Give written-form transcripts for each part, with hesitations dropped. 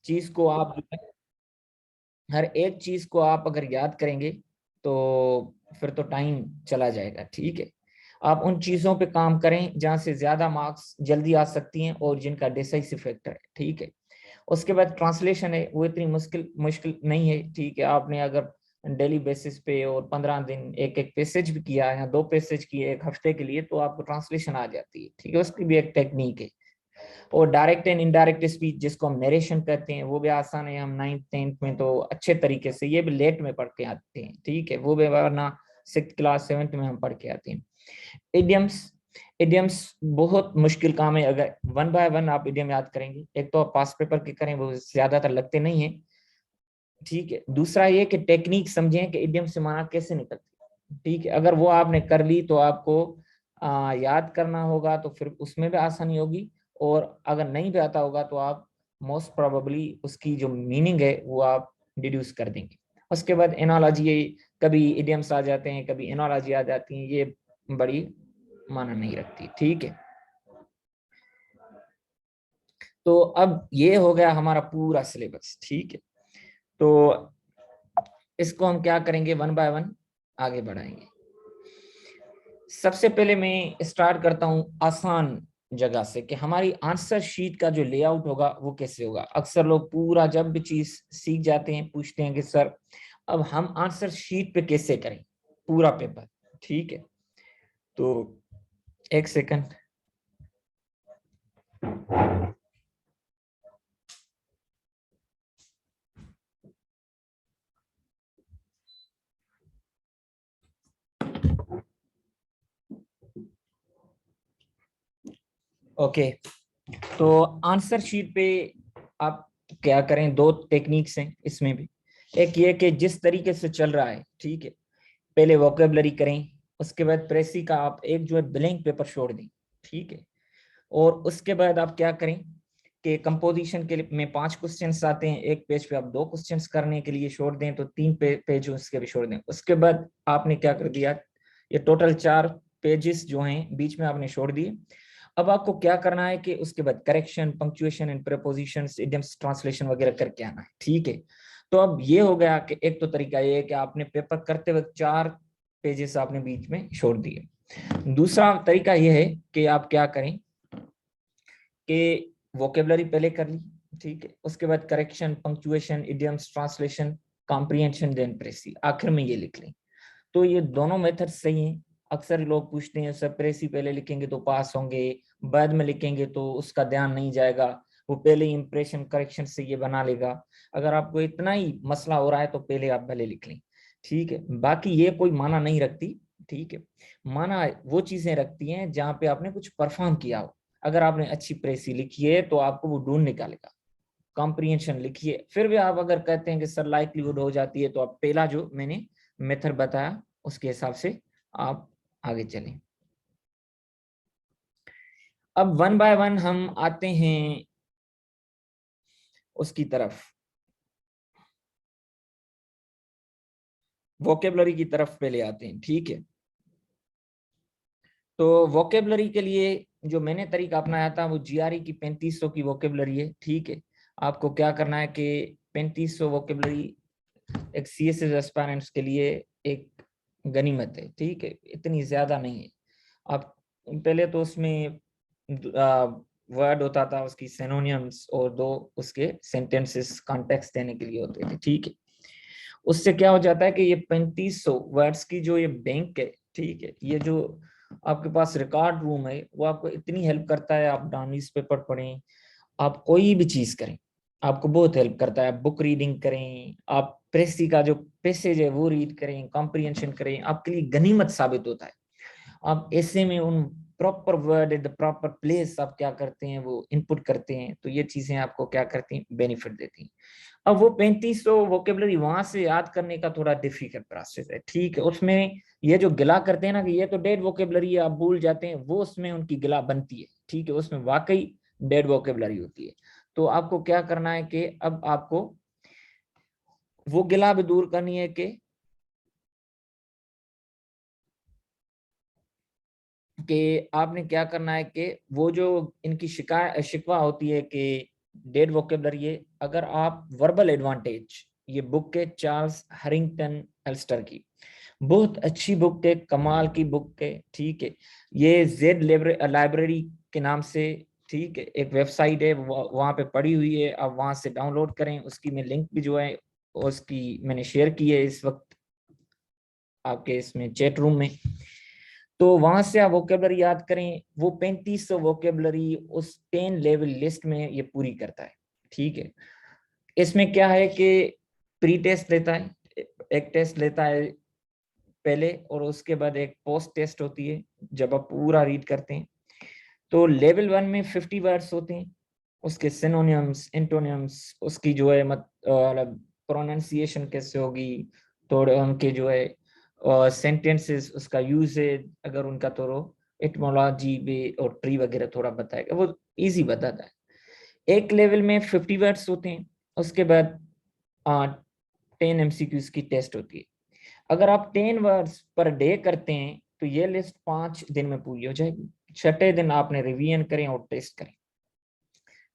चीज को आप हर एक चीज को आप अगर याद करेंगे तो फिर तो टाइम चला जाएगा। ठीक है, आप उन चीजों पे काम करें जहां से ज्यादा मार्क्स जल्दी आ सकती हैं और जिनका डिसाइसिव फैक्टर है। ठीक है, उसके बाद ट्रांसलेशन है, वो इतनी मुश्किल मुश्किल नहीं है। ठीक है, आपने अगर डेली बेसिस पे और 15 दिन एक एक पैसेज भी किया है या 2 पैसेज किए एक हफ्ते के लिए तो आपको ट्रांसलेशन आ जाती है। ठीक है, उसकी भी एक टेक्निक है। और डायरेक्ट एंड इनडायरेक्ट स्पीच जिसको हम नरेशन कहते हैं वो भी आसान है। हम 9th 10th में तो अच्छे तरीके से, ये भी लेट में पढ़ के आते हैं। ठीक है, वो भी वरना 6th क्लास 7th में हम पढ़ के आते हैं। इडियम्स, इडियम्स बहुत मुश्किल काम है। अगर 1 बाय 1 आप इडियम याद करेंगे, एक तो आप पास पेपर के करें, वो ज्यादातर लगते नहीं है। ठीक है, दूसरा ये कि टेक्निक समझें कि इडियम से माना कैसे निकलती है। ठीक है, अगर वो आपने कर ली तो आपको याद करना होगा तो फिर उसमें भी आसानी होगी। और अगर नहीं भी आता होगा तो आप मोस्ट प्रोबेबली उसकी जो मीनिंग है वो आप डिड्यूस कर देंगे। उसके बाद एनोलॉजी, कभी इडियम्स आ जाते हैं कभी एनोलॉजी आ जाती है, ये बड़ी माना नहीं रखती। ठीक है, तो अब ये हो गया हमारा पूरा सिलेबस। ठीक है, तो इसको हम क्या करेंगे, 1 बाय 1 आगे बढ़ाएंगे। सबसे पहले मैं स्टार्ट करता हूं आसान जगह से कि हमारी आंसर शीट का जो लेआउट होगा वो कैसे होगा। अक्सर लोग पूरा जब भी चीज सीख जाते हैं पूछते हैं कि सर अब हम आंसर शीट पे कैसे करें पूरा पेपर। ठीक है, तो एक सेकंड। ओके, तो आंसर शीट पे आप क्या करें, दो टेक्निक्स हैं इसमें भी। एक ये कि जिस तरीके से चल रहा है, ठीक है, पहले वोकेबलरी करें, उसके बाद प्रेसी का आप एक जो है ब्लैंक पेपर छोड़ दें। ठीक है, और उसके बाद आप क्या करें कि कंपोजिशन के लिए में 5 क्वेश्चंस आते हैं, एक पेज पे आप 2 क्वेश्चंस करने के लिए छोड़ दें तो 3 पेज उसके भी छोड़ दें। उसके बाद आपने क्या कर दिया, ये टोटल 4 पेजेस जो हैं बीच में आपने छोड़ दिए। अब आपको क्या करना है कि उसके बाद correction, punctuation and prepositions, idioms, translation वगैरह करके आना है। ठीक है, तो अब ये हो गया कि एक तो तरीका ये है कि आपने पेपर करते वक्त 4 पेजेस आपने बीच में छोड़ दिए। दूसरा तरीका ये है कि आप क्या करें कि वोकेबलरी पहले कर ली, ठीक है, उसके बाद correction, punctuation, idioms, translation, comprehension, then precis, आखिर में ये लिख लें। तो ये दोनों मेथड सही हैं। अक्सर लोग पूछते हैं सर प्रेसी पहले लिखेंगे तो पास होंगे, बाद में लिखेंगे तो उसका ध्यान नहीं जाएगा, वो पहले इंप्रेशन करेक्शन से ये बना लेगा। अगर आपको इतना ही मसला हो रहा है तो पहले आप भले लिख लें। ठीक है, बाकी ये कोई माना नहीं रखती। ठीक है, माना वो चीजें रखती हैं जहाँ पे आपने कुछ परफॉर्म किया हो। अगर आपने अच्छी प्रेसी लिखी है तो आपको वो ढूंढ निकालेगा। कॉम्प्रिहेंशन लिखिए, फिर भी आप अगर कहते हैं कि सर लाइक्लीहुड हो जाती है तो आप पहला जो मैंने मेथड बताया उसके हिसाब से आप आगे चलें। अब 1 बाय 1 हम आते हैं उसकी तरफ, वोकेबलरी की तरफ पहले आते हैं। ठीक है, तो वोकेबलरी के लिए जो मैंने तरीका अपनाया था वो जीआरई की 3500 की वोकेबलरी है। ठीक है, आपको क्या करना है कि 3500 वोकेबलरी एक सीएसएस एस्पायरेंट्स के लिए एक गनीमत है। ठीक है, इतनी ज्यादा नहीं है। आप पहले तो उसमें वर्ड होता था, उसकी सिनोनिम्स और 2 उसके सेंटेंसेस कॉन्टेक्स्ट देने के लिए होते थे। ठीक है, उससे क्या हो जाता है कि ये 3500 वर्ड्स की जो ये बैंक है, ठीक है, ये जो आपके पास रिकॉर्ड रूम है वो आपको इतनी हेल्प करता है। आप न्यूज पेपर पढ़ें, आप कोई भी चीज करें, आपको बहुत हेल्प करता है। बुक रीडिंग करें, आप प्रेसी का जो पैसेज है वो रीड करें, कॉम्प्रिहेंशन करें, आपके लिए गनीमत साबित होता है। आप ऐसे में उन proper word at the proper place आप क्या करते हैं वो इनपुट करते हैं, तो ये चीजें आपको क्या करती हैं, बेनिफिट देती हैं। अब वो 3500 वोकेबलरी वहां से याद करने का थोड़ा डिफिकल्ट प्रोसेस है। ठीक है, उसमें ये जो गिला करते हैं ना कि ये तो डेड वोकेबलरी है आप भूल जाते हैं, वो उसमें उनकी गिला बनती है। ठीक है, उसमें वाकई डेड वोकेबलरी होती है। तो आपको क्या करना है कि अब आपको वो गिला भी दूर करनी है कि आपने क्या करना है कि वो जो इनकी शिकवा होती है कि डेड वोकेबलरी है। अगर आप वर्बल एडवांटेज, ये बुक है चार्ल्स हैरिंगटन एल्स्टर की, बहुत अच्छी बुक है, कमाल की बुक है, ठीक है। ये जेड लाइब्रेरी के नाम से, ठीक है, एक वेबसाइट है, वहां पे पड़ी हुई है, आप वहां से डाउनलोड करें। उसकी मैं लिंक भी जो है उसकी मैंने शेयर की है इस वक्त आपके इसमें चैट रूम में। तो वहां से आप वोकेबलरी याद करें। वो 3500 वोकेबलरी उस 10 लेवल लिस्ट में ये पूरी करता है, ठीक है। इसमें क्या है कि प्री टेस्ट लेता है, एक टेस्ट लेता है पहले, और उसके बाद एक पोस्ट टेस्ट होती है जब आप पूरा रीड करते हैं। तो लेवल 1 में 50 वर्ड्स होते हैं, उसके सिनोनिम्स, एंटोनिम्स, उसकी जो है मतलब प्रोनाउंसिएशन कैसे होगी, थोड़े उनके जो है सेंटेंसेस, उसका यूजेज अगर उनका तो एटमोलॉजी भी और ट्री वगैरह थोड़ा बताएगा, वो इजी बताता है। एक लेवल में 50 वर्ड्स होते हैं, उसके बाद 10 एमसीक्यूज की टेस्ट होती है। अगर आप 10 वर्ड्स पर डे करते हैं तो ये लिस्ट 5 दिन में पूरी हो जाएगी। छठे दिन आपने रिवीजन करें और टेस्ट करें,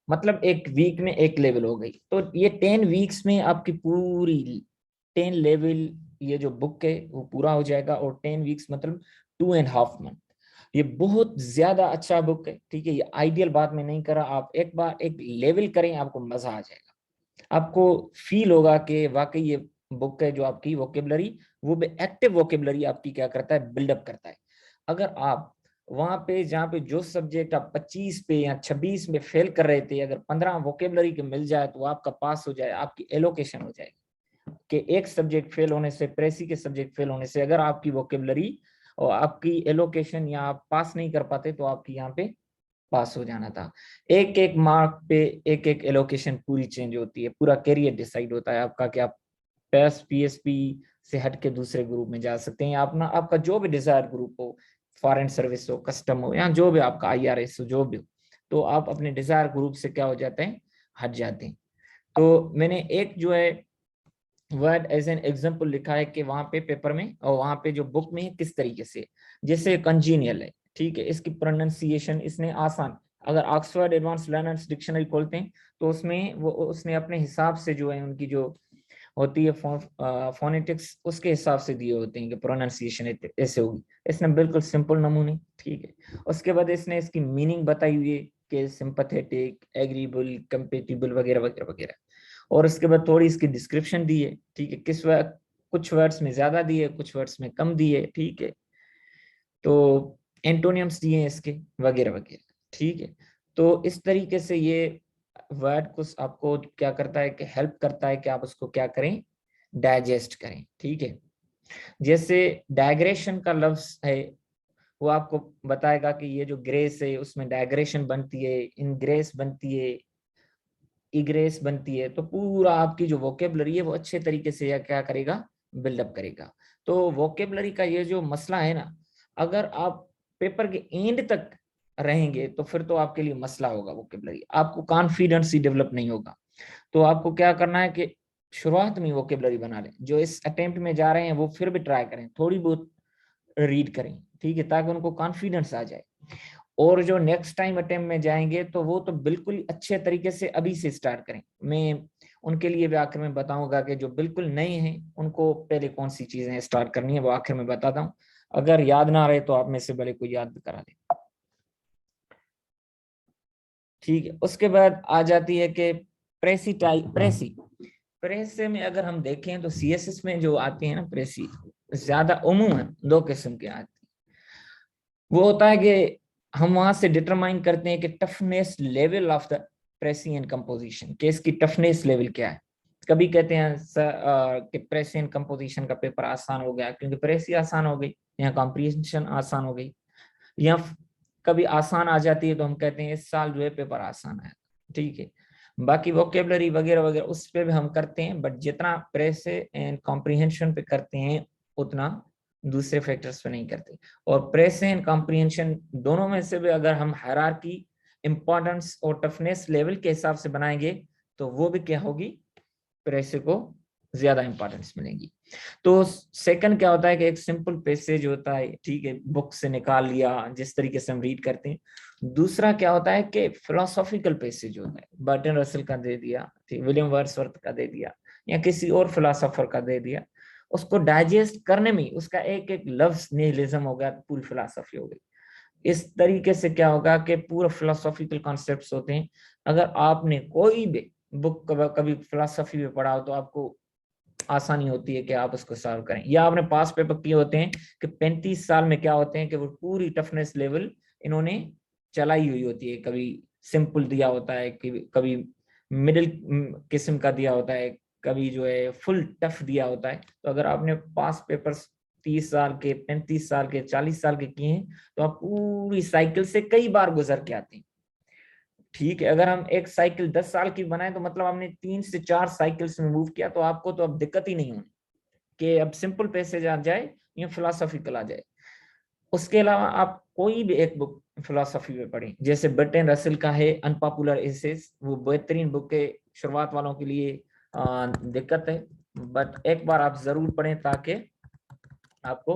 मतलब एक वीक में एक लेवल हो गई। तो ये 10 वीक्स में आपकी पूरी 10 लेवल ये जो बुक है वो पूरा हो जाएगा। और 10 वीक्स मतलब 2.5 मंथ। ये बहुत ज्यादा अच्छा बुक है, ठीक है। ये आइडियल बात मैं नहीं कर रहा, आप एक बार एक लेवल करें, आपको मजा आ जाएगा। आपको फील होगा कि वाकई ये बुक है जो आपकी वोकेबलरी, वो भी एक्टिव वोकेबलरी आपकी क्या करता है, बिल्डअप करता है। अगर आप वहां पे जहाँ पे जो सब्जेक्ट आप 25 पे या 26 में फेल कर रहे थे, अगर 15 वोकेबलरी के मिल जाए तो आपका पास हो जाए, आपकी एलोकेशन हो जाएगी। कि एक सब्जेक्ट फेल होने से, प्रेसी के सब्जेक्ट फेल होने से, अगर आपकी वोकेबलरी और आपकी एलोकेशन या आप पास नहीं कर पाते तो आपकी यहाँ पे पास हो जाना था। एक एक मार्क पे एक एक एलोकेशन पूरी चेंज होती है, पूरा कैरियर डिसाइड होता है आपका कि आप पेस पीएसपी से हट के दूसरे ग्रुप में जा सकते हैं, या अपना आपका जो भी डिजायर ग्रुप हो, फॉरेन सर्विस हो, कस्टम हो, या जो भी आपका आईआरएस हो, जो भी हो, तो आप अपने डिजायर ग्रुप से क्या हो जाते हैं, हट जाते हैं। तो मैंने एक जो है वर्ड एज एन एग्जाम्पल लिखा है कि वहां पे पेपर में और वहां पे जो बुक में है किस तरीके से, जैसे कंजीनियल है, ठीक है, इसकी प्रोनाउंसिएशन इसने आसान, अगर ऑक्सफोर्ड एडवांस लर्नर्स डिक्शनरी खोलते हैं तो उसमें वो उसने अपने हिसाब से जो है उनकी जो होती है फोनेटिक्स उसके हिसाब से दिए होते हैं कि प्रोनाउंसिएशन ऐसे होगी। इसने बिल्कुल सिंपल नमूने, ठीक है। उसके बाद इसने इसकी मीनिंग बताई हुई है कि सिंपैथेटिक, एग्रीबल, कंपेटिबल वगैरह वगैरह वगैरह। और उसके बाद थोड़ी इसकी डिस्क्रिप्शन दी है, ठीक है, कुछ वर्ड्स में ज्यादा दी है, कुछ वर्ड्स में कम दी है, ठीक है। तो एंटोनियम्स दिए हैं इसके वगैरह वगैरह, ठीक है। तो इस तरीके से ये वर्ड को आपको क्या करता है कि हेल्प करता है कि आप उसको क्या करें, डाइजेस्ट करें, ठीक है। जैसे डाइग्रेशन का लफ्ज है, वो आपको बताएगा कि ये जो ग्रेस है उसमें डाइग्रेशन बनती है, इनग्रेस बनती है, इग्रेस बनती है। तो पूरा आपकी जो वोकेबलरी है वो अच्छे तरीके से यह क्या करेगा, बिल्डअप करेगा। तो वोकेबलरी का ये जो मसला है ना, अगर आप पेपर के एंड तक रहेंगे तो फिर तो आपके लिए मसला होगा। वोकेबलरी आपको कॉन्फिडेंस ही डेवलप नहीं होगा। तो आपको क्या करना है कि शुरुआत में वोकेबलरी बना लें। जो इस अटेम्प्ट में जा रहे हैं वो फिर भी ट्राई करें, थोड़ी बहुत रीड करें, ठीक है, ताकि उनको कॉन्फिडेंस आ जाए। और जो नेक्स्ट टाइम अटेम्प्ट में जाएंगे तो वो तो बिल्कुल अच्छे तरीके से अभी से स्टार्ट करें। मैं उनके लिए भी आखिर में बताऊंगा कि जो बिल्कुल नए हैं उनको पहले कौन सी चीजें स्टार्ट करनी है, वो आखिर में बताता हूँ। अगर याद ना रहे तो आप में से भले कोई याद भी करा दे, ठीक है। उसके बाद आ जाती है कि प्रेसी में अगर हम देखें तो सीएसएस में जो आती है ना प्रेसी, ज्यादा उमूमन दो किस्म के आती है। वो होता है कि हम वहां से डिटरमाइन करते हैं कि टफनेस लेवल ऑफ द प्रेसियन कंपोजिशन, कि इसकी टफनेस लेवल क्या है। कभी कहते हैं कि प्रेसियन कंपोजिशन का पेपर आसान हो गया क्योंकि प्रेसी आसान हो गई, या कॉम्प्रिहेंशन आसान हो गई, या कभी आसान आ जाती है तो हम कहते हैं इस साल जो है पेपर आसान है, ठीक है। बाकी वोकेबलरी वगैरह वगैरह उस पर भी हम करते हैं, बट जितना प्रेस एंड कॉम्प्रिहेंशन पे करते हैं उतना दूसरे फैक्टर्स पे नहीं करते। और प्रेस एंड कॉम्प्रिहेंशन दोनों में से भी अगर हम हायरार्की, इंपॉर्टेंस और टफनेस लेवल के हिसाब से बनाएंगे तो वो भी क्या होगी, प्रेस को ज्यादा इंपॉर्टेंस मिलेगी। तो सेकंड क्या होता है कि एक सिंपल पैसेज होता है, ठीक है, बुक से निकाल लिया जिस तरीके से हम रीड करते हैं। दूसरा क्या होता है कि फिलोसॉफिकल पैसेज होता है, बर्टन रसल का दे दिया, ठीक, विलियम वर्ड्सवर्थ का दे दिया, या किसी और फिलोसोफर का दे दिया, उसको डाइजेस्ट करने में उसका एक एक लफ्ज निहिलिज्म हो गया, पूरी फिलोसफी हो गई। इस तरीके से क्या होगा कि पूरा फिलोसॉफिकल कॉन्सेप्ट्स होते हैं। अगर आपने कोई भी बुक कभी फिलोसफी में पढ़ा हो तो आपको आसानी होती है कि आप उसको सॉल्व करें। या आपने पास पेपर किए होते हैं कि 35 साल में क्या होते हैं कि वो पूरी टफनेस लेवल इन्होंने चलाई हुई होती है। कभी सिंपल दिया होता है, कभी मिडिल किस्म का दिया होता है, कभी जो है फुल टफ दिया होता है। तो अगर आपने पास पेपर्स 30 साल के, 35 साल के, 40 साल के किए हैं तो आप पूरी साइकिल से कई बार गुजर के आते हैं। ठीक है, अगर हम एक साइकिल 10 साल की बनाए तो मतलब हमने 3 से 4 साइकिल्स में मूव किया, तो आपको तो अब दिक्कत ही नहीं होनी कि अब सिंपल पैसेज आ जाए या फिलोसॉफिकल आ जाए। उसके अलावा आप कोई भी एक बुक फिलोसॉफी में पढ़ें, जैसे बर्टन रसल का है अनपॉपुलर एसेस, वो बेहतरीन बुक है, शुरुआत वालों के लिए दिक्कत है, बट एक बार आप जरूर पढ़ें ताकि आपको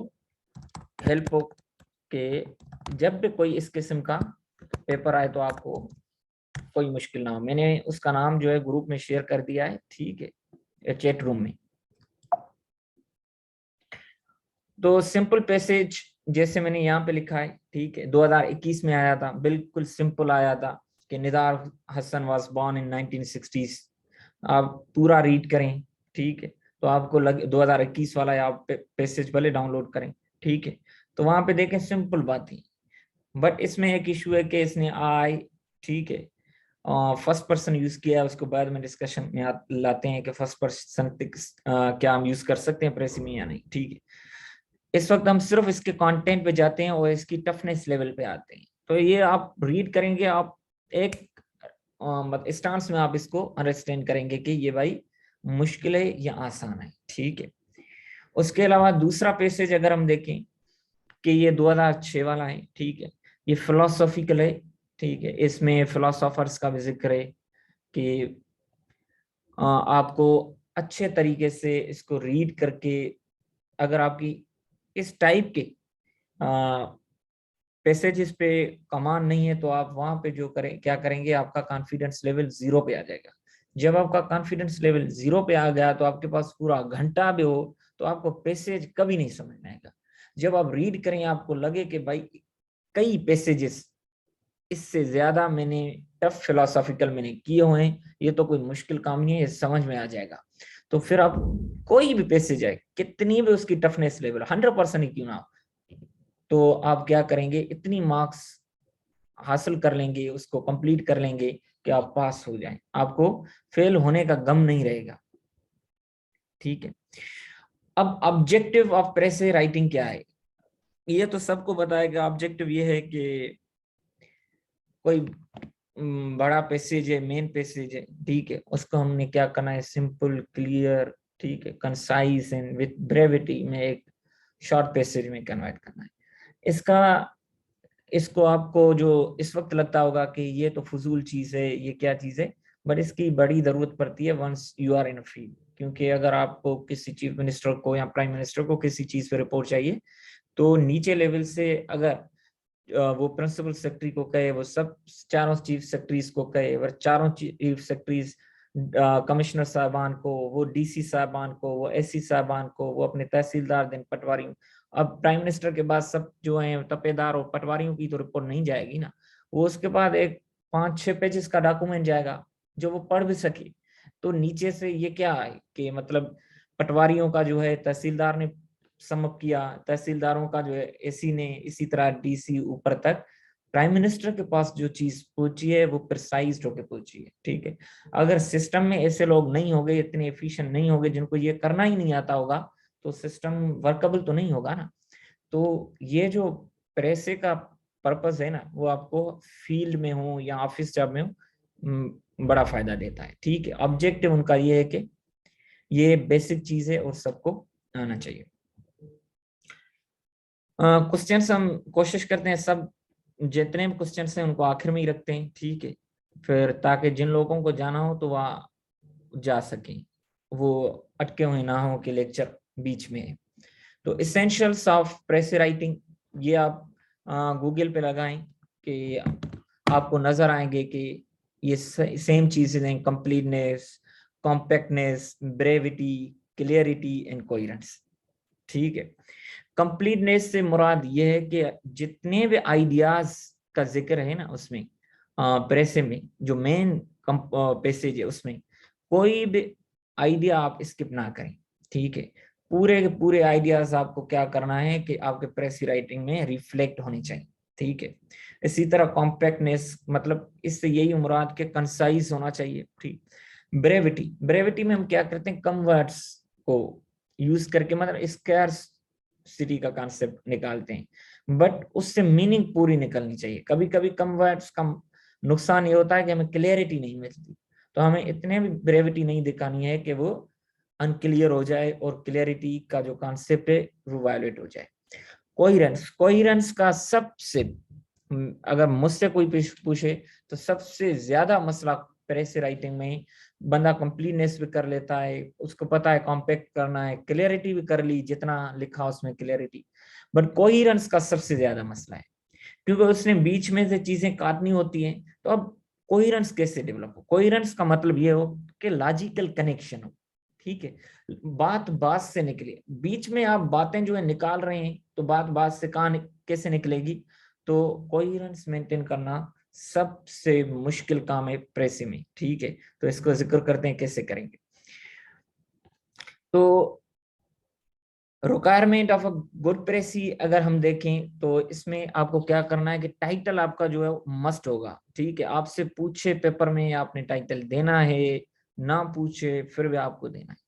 हेल्प हो कि जब भी कोई इस किस्म का पेपर आए तो आपको कोई मुश्किल ना हो। मैंने उसका नाम जो है ग्रुप में शेयर कर दिया है, ठीक है, चैट रूम में। तो सिंपल पैसेज जैसे मैंने यहाँ पे लिखा है, ठीक है, 2021 में आया था, बिल्कुल सिंपल आया था कि निदार Hasan was born in 1960s। आप पूरा रीड करें, ठीक है, तो आपको 2021 वाला आप पैसेज भले डाउनलोड करें, ठीक है, तो वहां पे देखें सिंपल बात ही। बट इसमें एक इशू है कि इसने आई, ठीक है, फर्स्ट पर्सन यूज किया है, उसको बाद में डिस्कशन में लाते हैं कि फर्स्ट पर्सन क्या हम यूज कर सकते हैं प्रेसी में या नहीं, ठीक है। इस वक्त हम सिर्फ इसके कंटेंट पे जाते हैं और इसकी टफनेस लेवल पे आते हैं। तो ये आप रीड करेंगे, आप एक स्टांस में आप इसको अंडरस्टैंड करेंगे कि ये भाई मुश्किल है या आसान है, ठीक है। उसके अलावा दूसरा पैसेज अगर हम देखें कि ये 2006 वाला है, ठीक है, ये फिलोसॉफिकल है, ठीक है, इसमें फिलोसोफर्स का भी जिक्र है कि आपको अच्छे तरीके से इसको रीड करके, अगर आपकी इस टाइप के पैसेजेस पे कमांड नहीं है तो आप वहां पे जो करें, क्या करेंगे, आपका कॉन्फिडेंस लेवल 0 पे आ जाएगा। जब आपका कॉन्फिडेंस लेवल 0 पे आ गया तो आपके पास पूरा घंटा भी हो तो आपको पैसेज कभी नहीं समझ में आएगा। जब आप रीड करें आपको लगे कि भाई कई पैसेजेस इससे ज्यादा मैंने टफ फिलोसॉफिकल मैंने किए हुए हैं, ये तो कोई मुश्किल काम नहीं है, ये समझ में आ जाएगा। तो फिर आप कोई भी पैसेज है, कितनी भी उसकी टफनेस लेवल 100% ही क्यों ना हो, तो आप क्या करेंगे, इतनी मार्क्स हासिल कर लेंगे, उसको कंप्लीट कर लेंगे कि आप पास हो जाएं, आपको फेल होने का गम नहीं रहेगा, ठीक है। अब ऑब्जेक्टिव ऑफ प्रेस राइटिंग क्या है, ये तो सबको बताएगा। ऑब्जेक्टिव ये है कि कोई बड़ा पैसेज है, मेन पैसेज है, ठीक है, उसको हमने क्या करना है, सिंपल, क्लियर, ठीक है, कंसाइज एंड विथ ब्रेविटी में एक शॉर्ट पैसेज में कन्वर्ट करना है। इसका इसको आपको जो इस वक्त लगता होगा कि ये तो फजूल चीज है, ये क्या चीज है, बट इसकी बड़ी जरूरत पड़ती है once you are in a field. क्योंकि अगर आपको किसी चीफ मिनिस्टर को या प्राइम मिनिस्टर को किसी चीज पे रिपोर्ट चाहिए तो नीचे लेवल से अगर वो प्रिंसिपल सेक्रेटरी को कहे, वो सब चारों चीफ सेक्रेटरीज को कहे, वो चारों चीफ सेक्रेटरीज कमिश्नर साहबान को, वो डीसी साहबान को, वो एससी साहबान को, वो अपने तहसीलदार दिन पटवारियों, अब प्राइम मिनिस्टर के बाद सब जो है तपेदार और पटवारियों की तो रिपोर्ट नहीं जाएगी ना, वो उसके बाद एक 5-6 पेजेस का डॉक्यूमेंट जाएगा जो वो पढ़ भी सके। तो नीचे से ये क्या है कि मतलब पटवारियों का जो है तहसीलदार ने समअप किया, तहसीलदारों का जो है एसी ने, इसी तरह डीसी ऊपर तक प्राइम मिनिस्टर के पास जो चीज पहुंची है वो प्रिसाइज होकर पहुंची है, ठीक है। अगर सिस्टम में ऐसे लोग नहीं होंगे, इतने एफिशिएंट नहीं होंगे, जिनको ये करना ही नहीं आता होगा, तो सिस्टम वर्कबल तो नहीं होगा ना। तो ये जो प्रेसे का पर्पस है ना, वो आपको फील्ड में हो या ऑफिस जॉब में हो बड़ा फायदा देता है, ठीक है। ऑब्जेक्टिव उनका ये है कि ये बेसिक चीज है और सबको आना चाहिए। क्वेश्चंस हम कोशिश करते हैं सब जितने भी क्वेश्चंस हैं उनको आखिर में ही रखते हैं, ठीक है, फिर ताकि जिन लोगों को जाना हो तो वह जा सकें। वो अटके हुए ना हो कि लेक्चर बीच में है। तो इसेंशियल्स ऑफ प्रेस राइटिंग, ये आप गूगल पे लगाएं कि आपको नजर आएंगे कि ये सेम चीजें हैं, completeness, compactness, brevity, clarity and coherence. ठीक है, कंप्लीटनेस से मुराद ये है कि जितने भी आइडियाज का जिक्र है ना उसमें, प्रेसे में जो मेन पैसेज है उसमें कोई भी आइडिया आप स्किप ना करें। ठीक है, पूरे के पूरे आइडियाज आपको क्या करना है कि आपके प्रेस राइटिंग में रिफ्लेक्ट होने चाहिए। ठीक है, इसी तरह कॉम्पैक्टनेस, मतलब इससे यही मुराद के कंसाइज होना चाहिए। ठीक, ब्रेविटी, ब्रेविटी में हम क्या करते हैं, कम वर्ड्स को यूज करके मतलब स्कैर्स सिटी का कॉन्सेप्ट निकालते हैं, बट उससे मीनिंग पूरी निकलनी चाहिए। कभी कभी कम वर्ड्स का नुकसान ये होता है कि हमें क्लियरिटी नहीं मिलती, तो हमें इतने भी ब्रेविटी नहीं दिखानी है कि वो अनक्लियर हो जाए और क्लियरिटी का जो कॉन्सेप्ट है वो वायलेट हो जाए। कोहेरेंस, कोहेरेंस का सबसे, अगर मुझसे कोई पूछे तो सबसे ज्यादा मसला प्रेस राइटिंग में, बंदा कंप्लीटनेस भी कर लेता है, उसको पता है कॉम्पैक्ट करना है, क्लियरिटी भी कर ली जितना लिखा उसमें क्लियरिटी, बट कोहेरेंस का सबसे ज्यादा मसला है, क्योंकि उसने बीच में से चीजें काटनी होती हैं। तो अब कोहेरेंस कैसे डेवलप हो, कोहेरेंस का मतलब ये हो कि लॉजिकल कनेक्शन हो। ठीक है, बात बात से निकले, बीच में आप बातें जो है निकाल रहे हैं तो बात बात से कहां कैसे निकलेगी। तो कोहेरेंस मेंटेन करना सबसे मुश्किल काम है प्रेसी में। ठीक है, तो इसको जिक्र करते हैं कैसे करेंगे। तो रिक्वायरमेंट ऑफ अ गुड प्रेसी अगर हम देखें तो इसमें आपको क्या करना है कि टाइटल आपका जो है मस्ट होगा। ठीक है, आपसे पूछे पेपर में आपने टाइटल देना है, ना पूछे फिर भी आपको देना है।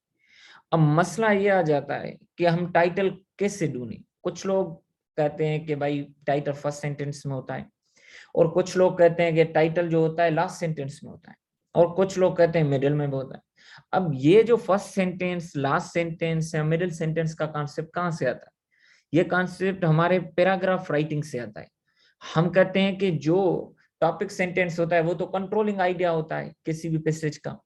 अब मसला ये आ जाता है कि हम टाइटल कैसे ढूंढें। कुछ लोग कहते हैं कि भाई टाइटल फर्स्ट सेंटेंस में होता है, और कुछ लोग कहते हैं कि टाइटल जो होता है लास्ट सेंटेंस में होता है, और कुछ लोग कहते हैं मिडिल में भी होता है। अब ये जो फर्स्ट सेंटेंस, लास्ट सेंटेंस या मिडिल सेंटेंस का कॉन्सेप्ट कहाँ से आता है, ये कॉन्सेप्ट हमारे पैराग्राफ राइटिंग से आता है। हम कहते हैं कि जो टॉपिक सेंटेंस होता है वो तो कंट्रोलिंग आइडिया होता है किसी भी पैसेज का,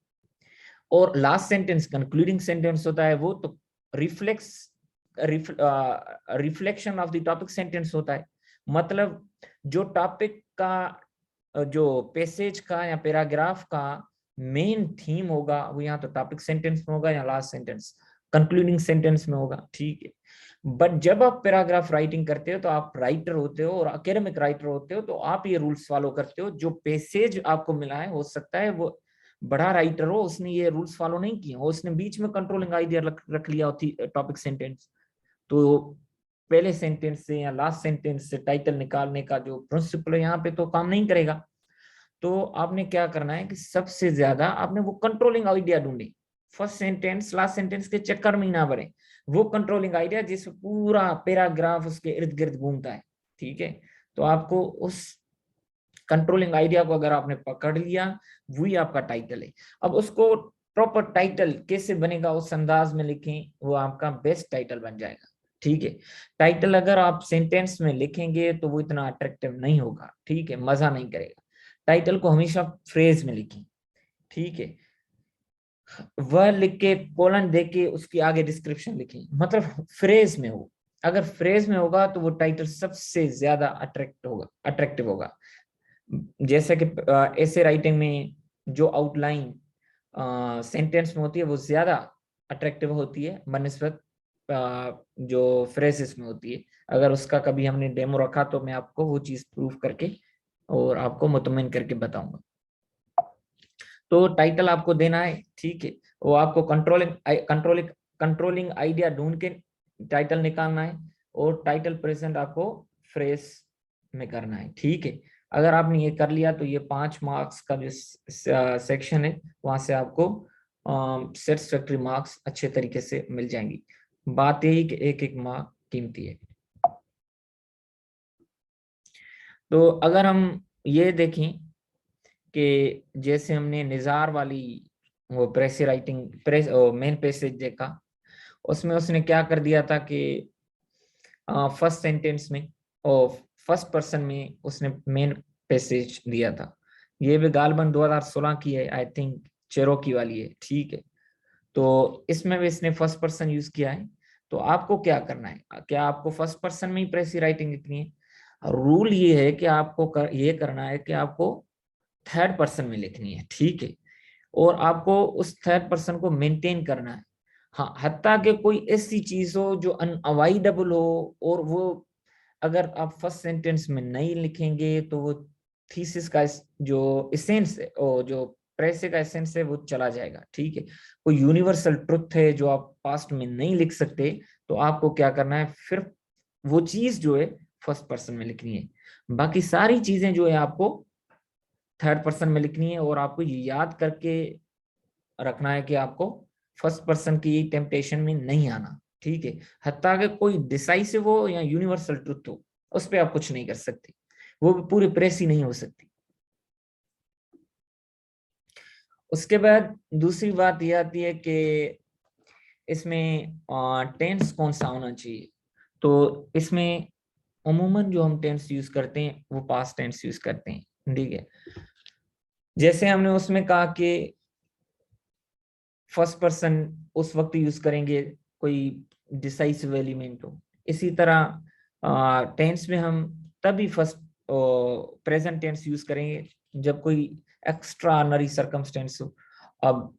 और लास्ट सेंटेंस कंक्लूडिंग सेंटेंस होता है, वो तो reflex reflection of the topic sentence होता है। मतलब जो टॉपिक का, जो पैसेज का या पैराग्राफ का मेन थीम होगा वो यहाँ तो टॉपिक सेंटेंस में होगा या लास्ट सेंटेंस कंक्लूडिंग सेंटेंस में होगा। ठीक है, बट जब आप पैराग्राफ राइटिंग करते हो तो आप राइटर होते हो और एकेडमिक राइटर होते हो, तो आप ये रूल्स फॉलो करते हो। जो पैसेज आपको मिला है हो सकता है वो बड़ा राइटर हो, उसने ये रूल्स फॉलो नहीं किए, उसने बीच में कंट्रोलिंग आइडिया रख लिया होती टॉपिक सेंटेंस, तो पहले सेंटेंस से या लास्ट सेंटेंस से टाइटल निकालने का जो प्रिंसिपल है यहाँ पे तो काम नहीं करेगा। तो आपने क्या करना है कि सबसे ज्यादा आपने वो कंट्रोलिंग आइडिया ढूंढे, फर्स्ट सेंटेंस लास्ट सेंटेंस के चक्कर में ना भरे, वो कंट्रोलिंग आइडिया जिसमें पूरा पैराग्राफ उसके इर्द गिर्द घूमता है। ठीक है, तो आपको उस कंट्रोलिंग आइडिया को अगर आपने पकड़ लिया, वही आपका टाइटल है। अब उसको प्रॉपर टाइटल कैसे बनेगा, उस अंदाज में लिखें, वो आपका बेस्ट टाइटल बन जाएगा। ठीक है, टाइटल अगर आप सेंटेंस में लिखेंगे तो वो इतना अट्रैक्टिव नहीं होगा। ठीक है, मजा नहीं करेगा। टाइटल को हमेशा फ्रेज में लिखें। ठीक है, वह लिख के कोलन दे के उसके आगे डिस्क्रिप्शन लिखें, मतलब फ्रेज में हो। अगर फ्रेज में होगा तो वो टाइटल सबसे ज्यादा अट्रैक्टिव होगा। जैसे कि ऐसे राइटिंग में जो आउटलाइन सेंटेंस में होती है वो ज्यादा अट्रैक्टिव होती है बनस्बत जो फ्रेजेस में होती है। अगर उसका कभी हमने डेमो रखा तो मैं आपको वो चीज प्रूफ करके और आपको मुतमिन करके बताऊंगा। तो टाइटल आपको देना है। ठीक है, वो आपको कंट्रोलिंग आइडिया ढूंढ के टाइटल निकालना है, और टाइटल प्रेजेंट आपको फ्रेज में करना है। ठीक है, अगर आपने ये कर लिया तो ये 5 मार्क्स का जो सेक्शन है वहां से आपको सेटिस्फैक्टरी मार्क्स अच्छे तरीके से मिल जाएंगी। बात यही कि एक एक मार्क कीमती है। तो अगर हम ये देखें कि जैसे हमने निजार वाली वो press writing press main passage देखा, उसमें उसने क्या कर दिया था कि फर्स्ट सेंटेंस में और फर्स्ट पर्सन में उसने मेन पैसेज दिया था। ये भी गालबन 2016 की है, आई थिंक चेरोकी वाली है। ठीक है, तो इसमें भी इसने फर्स्ट पर्सन यूज किया है। तो आपको क्या करना है, क्या आपको फर्स्ट पर्सन में ही प्रेसी राइटिंग लिखनी है? रूल ये है कि आपको ये करना है कि आपको थर्ड पर्सन में लिखनी है, ठीक है, और आपको उस थर्ड पर्सन को मेंटेन करना है। हाँ, हत्ता कि कोई ऐसी चीज हो जो अनअवॉइडेबल हो, और वो अगर आप फर्स्ट सेंटेंस में नहीं लिखेंगे तो वो थीसिस का जो एसेंस है, और जो प्रेसे का एसेंस है, वो चला जाएगा, ठीक है। कोई यूनिवर्सल ट्रुथ है जो आप पास्ट में नहीं लिख सकते, तो आपको क्या करना है, फिर वो चीज जो है फर्स्ट पर्सन में लिखनी है। बाकी सारी चीजें जो है आपको थर्ड पर्सन में लिखनी है, और आपको ये याद करके रखना है कि आपको फर्स्ट पर्सन की टेम्पटेशन में नहीं आना, ठीक है। हत्ता कि कोई डिसाइसिव हो या यूनिवर्सल ट्रुथ हो, उस पर आप कुछ नहीं कर सकते, वो भी पूरी प्रेस ही नहीं हो सकती। उसके बाद दूसरी बात यह आती है कि इसमें टेंस कौन सा होना चाहिए। तो इसमें अमूमन जो हम टेंस यूज करते हैं वो पास्ट टेंस यूज करते हैं, ठीक है। जैसे हमने उसमें कहा कि फर्स्ट पर्सन उस वक्त यूज करेंगे कोई डिसाइसिव एलिमेंट हो, इसी तरह टेंस में हम तभी फर्स्ट प्रेजेंट टेंस यूज करेंगे जब कोई एक्स्ट्रा ऑर्डिनरी सर्कमस्टेंस हो। अब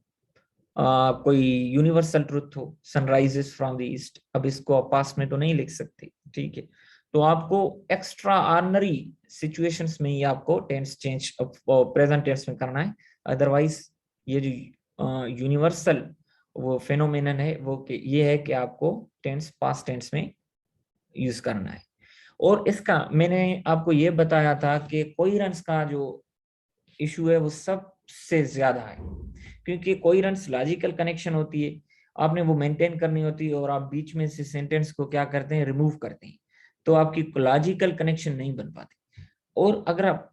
कोई यूनिवर्सल ट्रुथ हो, सनराइजेस फ्रॉम द ईस्ट, अब इसको आप पास्ट में तो नहीं लिख सकते, ठीक है। तो आपको एक्स्ट्रा ऑर्डिनरी सिचुएशंस में ही आपको टेंस चेंज प्रेजेंट टेंस में करना है। अदरवाइज ये जो यूनिवर्सल वो फेनोमेनन है वो ये है कि आपको टेंस पास्ट टेंस में यूज करना है। और इसका मैंने आपको ये बताया था कि कोहेरेंस का जो इशू है वो सबसे ज्यादा है, क्योंकि कोहेरेंस लॉजिकल कनेक्शन होती है, आपने वो मेंटेन करनी होती है, और आप बीच में से सेंटेंस को क्या करते हैं, रिमूव करते हैं, तो आपकी लॉजिकल कनेक्शन नहीं बन पाती। और अगर आप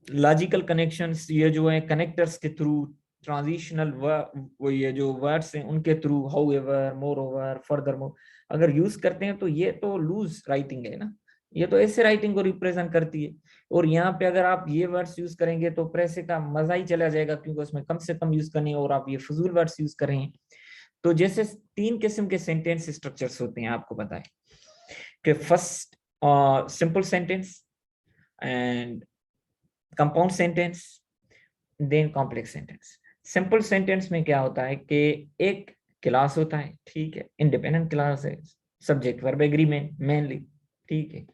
लॉजिकल कनेक्शंस ये जो है कनेक्टर्स के थ्रू, ट्रांजिशनल वो ये जो वर्ड्स हैं उनके थ्रू, हाउएवर, मोरओवर, फर्दरमोर अगर यूज करते हैं, तो ये तो लूज राइटिंग है ना, ये तो ऐसे राइटिंग को रिप्रेजेंट करती है। और यहाँ पे अगर आप ये वर्ड्स यूज करेंगे तो प्रेसे का मजा ही चला जाएगा, क्योंकि उसमें कम से कम यूज करने हैं, और आप ये फजूल वर्ड्स यूज कर रहे हैं। तो जैसे तीन किस्म के सेंटेंस स्ट्रक्चर्स होते हैं, आपको बताएं कि first simple sentence, and compound sentence, then complex sentence. Simple sentence में क्या होता है कि एक क्लास होता है, ठीक है, इंडिपेंडेंट क्लास है, सब्जेक्ट वर्ब एग्रीमेंट मेनली, ठीक है।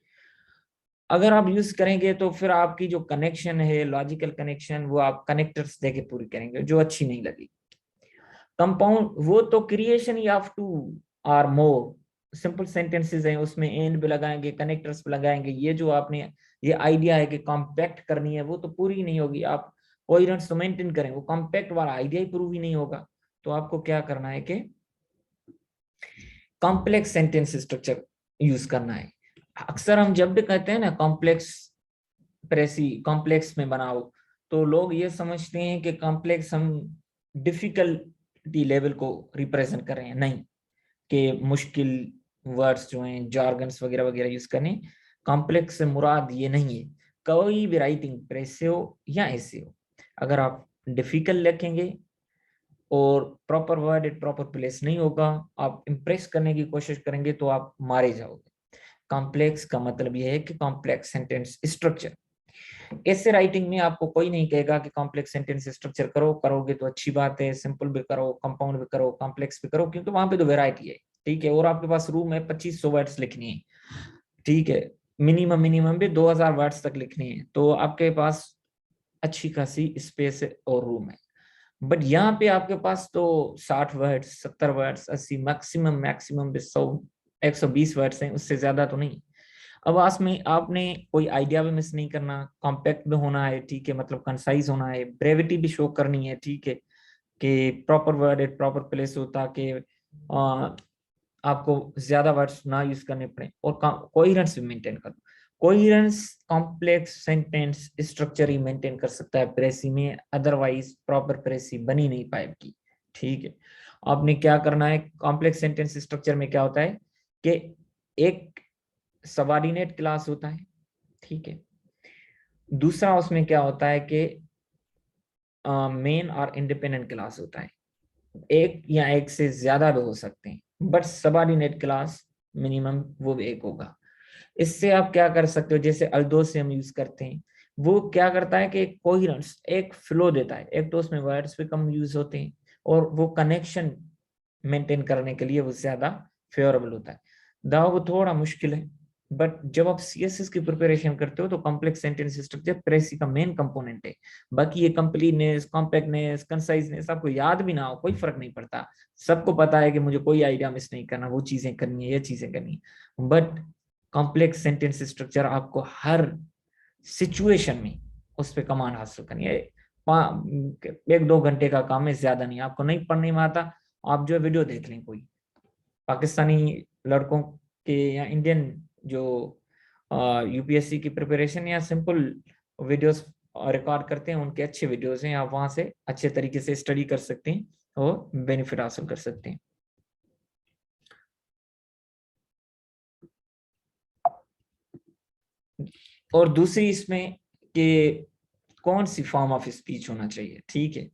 अगर आप यूज करेंगे तो फिर आपकी जो कनेक्शन है, लॉजिकल कनेक्शन, वो आप कनेक्टर्स देके पूरी करेंगे, जो अच्छी नहीं लगी। कंपाउंड वो तो क्रिएशन ही ऑफ टू और मोर सिंपल सेंटेंसेस हैं, उसमें एंड भी लगाएंगे, कनेक्टर्स भी लगाएंगे, ये जो आपने ये आइडिया है कि कॉम्पैक्ट करनी है, वो तो पूरी नहीं होगी। आप कोहेरेंस तो मेंटेन करें, वो कॉम्पैक्ट वाला आइडिया ही प्रूव ही नहीं होगा। तो आपको क्या करना है कि कॉम्प्लेक्स सेंटेंस स्ट्रक्चर यूज करना है। अक्सर हम जब भी कहते हैं ना कॉम्प्लेक्स प्रेसी कॉम्प्लेक्स में बनाओ, तो लोग ये समझते हैं कि कॉम्प्लेक्स हम डिफिकल्टी लेवल को रिप्रेजेंट कर रहे हैं, नहीं, कि मुश्किल वर्ड्स जो हैं, जार्गन्स वगैरह वगैरह यूज करने। कॉम्प्लेक्स से मुराद ये नहीं है, कोई भी राइटिंग प्रेस से हो या ऐसे हो, अगर आप डिफिकल्ट लिखेंगे और proper word at proper place नहीं होगा, आप इम्प्रेस करने की कोशिश करेंगे, तो आप मारे जाओगे। कॉम्प्लेक्स का मतलब यह है कि कॉम्प्लेक्स सेंटेंस स्ट्रक्चर। ऐसे राइटिंग में आपको कोई नहीं कहेगा कि कॉम्प्लेक्स सेंटेंस स्ट्रक्चर करो, करोगे तो अच्छी बात है, सिंपल भी करो, कंपाउंड भी करो, कॉम्प्लेक्स भी करो, क्योंकि वहां पे तो वेराइटी है, ठीक है। और आपके पास रूम है 2500 वर्ड्स लिखनी है, ठीक है, मिनिमम मिनिमम भी 2000 वर्ड्स तक लिखनी है, तो आपके पास अच्छी खासी स्पेस और रूम है। बट यहाँ पे आपके पास तो 60 words, 70 words, 80, maximum maximum 100 120 words हैं, उससे ज्यादा तो नहीं। अब में आपने कोई आइडिया भी मिस नहीं करना, कॉम्पैक्ट भी होना है, ठीक है, मतलब कंसाइज होना है, ब्रेविटी भी शो करनी है, ठीक है, कि proper word at proper place हो, ताकि आपको ज्यादा वर्ड्स ना यूज करने पड़े, और कोहेरेंस भी मेंटेन करो। कोहेरेंस कॉम्प्लेक्स सेंटेंस स्ट्रक्चर ही मेंटेन कर सकता है प्रेसी में, अदरवाइज प्रॉपर प्रेसी बनी नहीं पाएगी, ठीक है। आपने क्या करना है, कॉम्प्लेक्स सेंटेंस स्ट्रक्चर में क्या होता है कि एक सबऑर्डिनेट क्लास होता है, ठीक है। दूसरा उसमें क्या होता है कि मेन और इंडिपेंडेंट क्लास होता है, एक या एक से ज्यादा भी हो सकते हैं, बट सबऑर्डिनेट क्लास मिनिमम वो भी एक होगा। इससे आप क्या कर सकते हो, जैसे अल्दो से हम यूज करते हैं, वो क्या करता है कि कोहेरेंस, एक फ्लो देता है, एक तो उसमें वर्ड्स भी कम यूज होते हैं और वो कनेक्शन मेंटेन करने के लिए वो ज्यादा फेवरेबल होता है। दावा वो थोड़ा मुश्किल है, बट जब आप सीएसएस की प्रिपरेशन करते हो तो कॉम्प्लेक्स सेंटेंस स्ट्रक्चर प्रेसी का मेन कंपोनेंट है। बाकी ये कंप्लीटनेस, कॉम्पैक्टनेस, कंसाइजनेस आपको याद भी ना हो कोई फर्क नहीं पड़ता। सबको पता है कि मुझे कोई आइडिया मिस नहीं करना, वो चीजें करनी है, ये चीजें करनी है। बट कॉम्प्लेक्स सेंटेंस स्ट्रक्चर आपको हर सिचुएशन में उस पर कमांड हासिल करनी है। 1-2 घंटे का काम है, ज्यादा नहीं। आपको नहीं पढ़ने में आता, आप जो वीडियो देख लें, कोई पाकिस्तानी लड़कों के या इंडियन जो यूपीएससी की प्रिपरेशन या सिंपल वीडियोस रिकॉर्ड करते हैं, उनके अच्छे वीडियोस हैं, आप वहां से अच्छे तरीके से स्टडी कर सकते हैं और बेनिफिट हासिल कर सकते हैं। और दूसरी इसमें कि कौन सी फॉर्म ऑफ स्पीच होना चाहिए, ठीक है।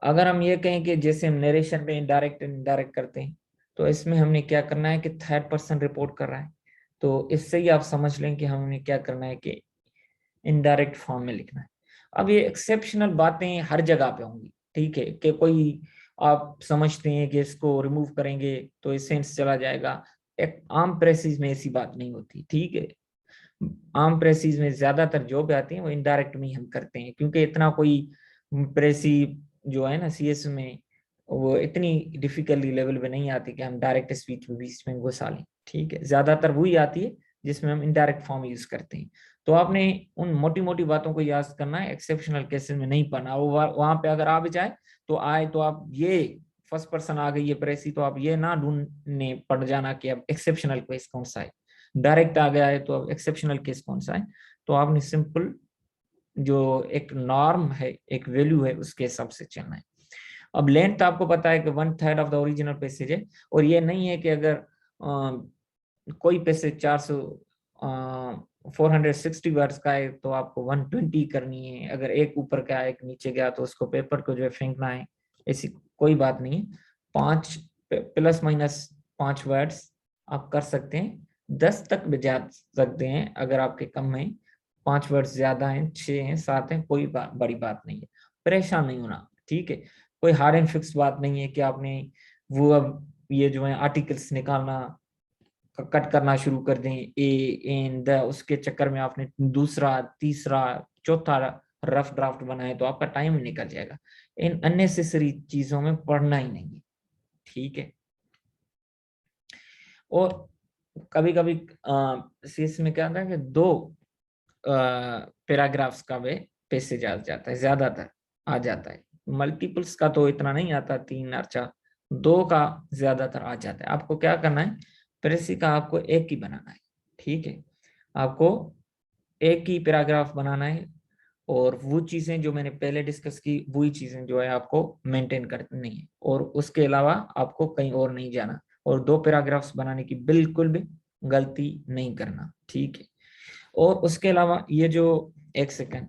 अगर हम ये कहें कि जैसे हम नरेशन में इनडायरेक्ट इनडायरेक्ट करते हैं, तो इसमें हमने क्या करना है कि थर्ड पर्सन रिपोर्ट कर रहा है, तो इससे ही आप समझ लें कि हमने क्या करना है कि इनडायरेक्ट फॉर्म में लिखना है। अब ये एक्सेप्शनल बातें हर जगह पे होंगी, ठीक है, कि कोई आप समझते हैं कि इसको रिमूव करेंगे तो सेंस चला जाएगा। एक आम प्रेसिस में ऐसी बात नहीं होती, ठीक है। आम प्रेसिस में ज्यादातर जो भी आती है वो इनडायरेक्ट में ही हम करते हैं, क्योंकि इतना कोई प्रेसी जो है ना सीएस में, वो इतनी डिफिकल्टी लेवल पे नहीं आती कि हम डायरेक्ट स्पीच में बीच में घुसा लें, ठीक है। ज्यादातर वही आती है जिसमें हम इनडायरेक्ट फॉर्म यूज करते हैं। तो आपने उन मोटी मोटी बातों को याद करना है, एक्सेप्शनल केसेस में नहीं पढ़ना। वो वहां पे अगर आ भी जाए तो आए तो आप ये फर्स्ट पर्सन आ गई है प्रेसी, तो आप ये ना ढूंढने पड़ जाना कि अब एक्सेप्शनल केस कौन सा है। डायरेक्ट आ गया है तो अब एक्सेप्शनल केस कौन सा है, तो आपने सिंपल जो एक नॉर्म है, एक वैल्यू है, उसके हिसाब से चलना है। अब लेंथ आपको पता है कि 1/3 ऑफ द ओरिजिनल पैसेज है, और ये नहीं है कि अगर कोई पैसेज 460 वर्ड्स का है तो आपको 120 करनी है। अगर एक ऊपर का एक नीचे गया तो उसको पेपर को जो है फेंकना है, ऐसी कोई बात नहीं है। 5 प्लस माइनस 5 वर्ड्स आप कर सकते हैं, 10 तक भी जा सकते हैं अगर आपके कम है। 5 वर्ड्स ज्यादा हैं, 6 हैं, 7 हैं, कोई बड़ी बात नहीं है, परेशान नहीं होना, ठीक है। कोई हार्ड एंड फिक्स बात नहीं है कि आपने वो अब ये जो है आर्टिकल्स निकालना कट करना शुरू कर दें, ए एन द, उसके चक्कर में आपने दूसरा तीसरा चौथा रफ ड्राफ्ट बनाए तो आपका टाइम निकल जाएगा। इन अननेसेसरी चीजों में पढ़ना ही नहीं है, ठीक है। और कभी कभी सीएस में क्या होता है कि 2 पैराग्राफ्स का वे पैसेज आ जाता है, ज्यादातर आ जाता है। मल्टीपल्स का तो इतना नहीं आता, 3 और 4, 2 का ज्यादातर आ जाता है। आपको क्या करना है, प्रेसी का आपको एक ही बनाना है, ठीक है। आपको एक ही पैराग्राफ बनाना है, और वो चीजें जो मैंने पहले डिस्कस की वही चीजें जो है आपको मेंटेन करनी है, और उसके अलावा आपको कहीं और नहीं जाना, और 2 पैराग्राफ्स बनाने की बिल्कुल भी गलती नहीं करना, ठीक है। और उसके अलावा ये जो, एक सेकेंड,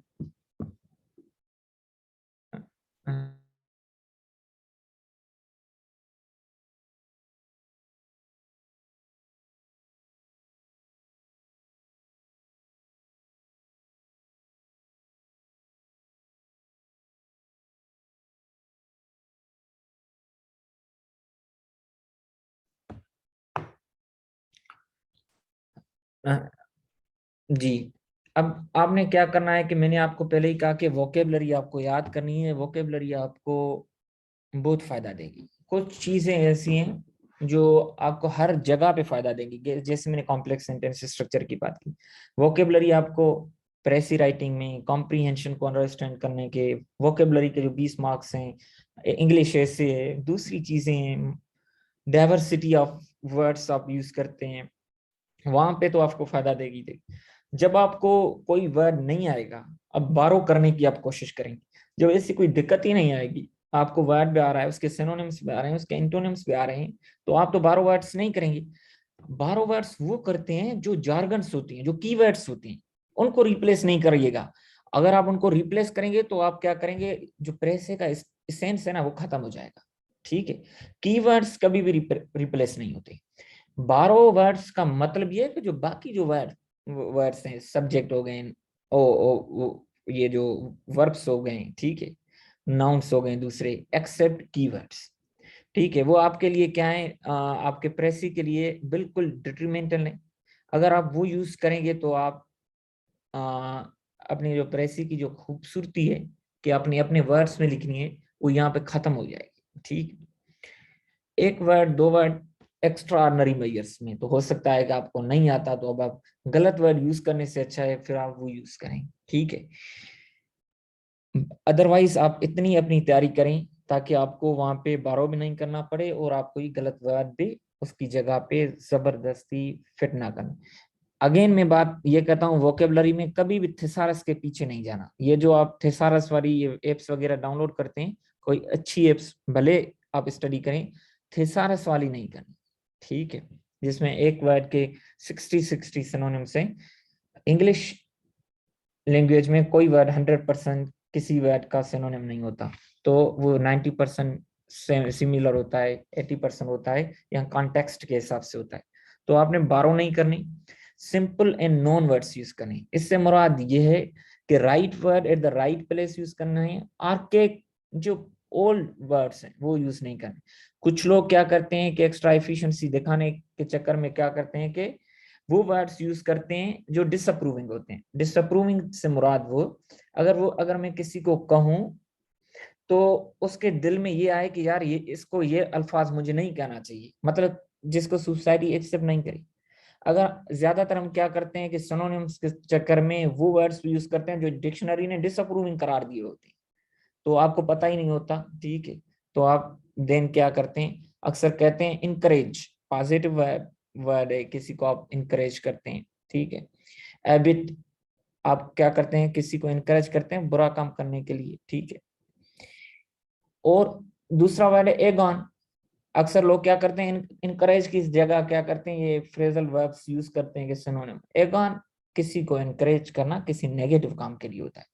जी। अब आपने क्या करना है कि मैंने आपको पहले ही कहा कि वोकेबलरी आपको याद करनी है। वोकेबलरी आपको बहुत फायदा देगी। कुछ चीजें ऐसी हैं जो आपको हर जगह पे फायदा देंगी, जैसे मैंने कॉम्प्लेक्स सेंटेंस स्ट्रक्चर की बात की। वोकेबलरी आपको प्रेसी राइटिंग में कॉम्प्रीहेंशन को अंडरस्टैंड करने के, वोकेबलरी के जो 20 मार्क्स हैं, इंग्लिश ऐसे है, दूसरी चीजें डाइवर्सिटी ऑफ वर्ड्स आप यूज करते हैं, वहां पे तो आपको फायदा देगी देगी। जब आपको कोई वर्ड नहीं आएगा, अब बारो करने की आप कोशिश करेंगे, जब ऐसी कोई दिक्कत ही नहीं आएगी, आपको वर्ड भी आ रहा है, उसके सिनोनिम्स भी आ रहे हैं, उसके एंटोनिम्स भी आ रहे हैं, तो आप तो बारो वर्ड्स नहीं करेंगे। बारो वर्ड्स वो करते हैं जो जार्गन्स होती हैं, जो कीवर्ड्स होती हैं, उनको रिप्लेस नहीं करिएगा। अगर आप उनको रिप्लेस करेंगे तो आप क्या करेंगे, जो प्रेस का सेंस है ना वो खत्म हो जाएगा, ठीक है। कीवर्ड्स कभी भी रिप्लेस नहीं होते। बारो वर्ड्स का मतलब ये है कि जो बाकी जो वर्ड्स हैं, सब्जेक्ट हो गए, ये जो वर्ब्स हो गए, ठीक है, नाउन्स हो गए दूसरे, एक्सेप्ट कीवर्ड्स, ठीक है, वो आपके लिए क्या है, आपके प्रेसी के लिए बिल्कुल डिट्रीमेंटल है। अगर आप वो यूज करेंगे तो आप अपनी जो प्रेसी की जो खूबसूरती है कि अपने अपने वर्ड्स में लिखनी है, वो यहाँ पे खत्म हो जाएगी, ठीक। एक वर्ड दो वर्ड एक्स्ट्रा ऑर्डिनरी मेजर्स में तो हो सकता है कि आपको नहीं आता, तो अब आप गलत वर्ड यूज करने से अच्छा है फिर आप वो यूज करें, ठीक है। अदरवाइज आप इतनी अपनी तैयारी करें ताकि आपको वहां पे बारो भी नहीं करना पड़े और आप कोई गलत वर्ड भी उसकी जगह पे जबरदस्ती फिट ना करना। अगेन मैं बात ये कहता हूँ, वोकेबलरी में कभी भी थिसारस के पीछे नहीं जाना। ये जो आप थिसारस वाली एप्स वगैरह डाउनलोड करते हैं, कोई अच्छी एप्स भले आप स्टडी करें, थिसारस वाली नहीं करनी, ठीक है, जिसमें एक वर्ड के 60 सिनोनिम्स हैं। इंग्लिश लैंग्वेज में कोई वर्ड 100% किसी वर्ड का सिनोनिम नहीं होता, तो वो 90% सिमिलर होता है, 80% होता है, यहाँ कॉन्टेक्स्ट के हिसाब से होता है। तो आपने बारो नहीं करनी, simple and non words use करनी। इससे मुराद ये है कि right word at the right place use करना है, आर्के जो ओल्ड वर्ड्स हैं वो यूज नहीं करने। कुछ लोग क्या करते हैं कि एक्स्ट्रा एफिशिएंसी दिखाने के चक्कर में क्या करते हैं कि वो वर्ड्स यूज करते हैं जो डिसअप्रूविंग होते हैं। डिसअप्रूविंग से मुराद अगर मैं किसी को कहूं तो उसके दिल में ये आए कि यार ये अल्फाज मुझे नहीं कहना चाहिए, मतलब जिसको सोसाइटी एक्सेप्ट नहीं करी। अगर ज्यादातर हम क्या करते हैं कि सिनोनिम्स के चक्कर में वो वर्ड्स यूज करते हैं जो डिक्शनरी ने डिसअप्रूविंग करार दिए होते हैं, तो आपको पता ही नहीं होता, ठीक है। तो आप देन क्या करते हैं, अक्सर कहते हैं इनकरेज, पॉजिटिव वर्ड है, किसी को आप इनकरेज करते हैं, ठीक है। एबिट, आप क्या करते हैं, किसी को इनकरेज करते हैं बुरा काम करने के लिए, ठीक है। और दूसरा वर्ड है एगॉन। अक्सर लोग क्या करते हैं, इनकरेज की जगह क्या करते हैं, ये फ्रेजल वर्ब्स यूज करते हैं कि सिनोनिम। एगॉन किसी को इनकरेज करना किसी नेगेटिव काम के लिए होता है।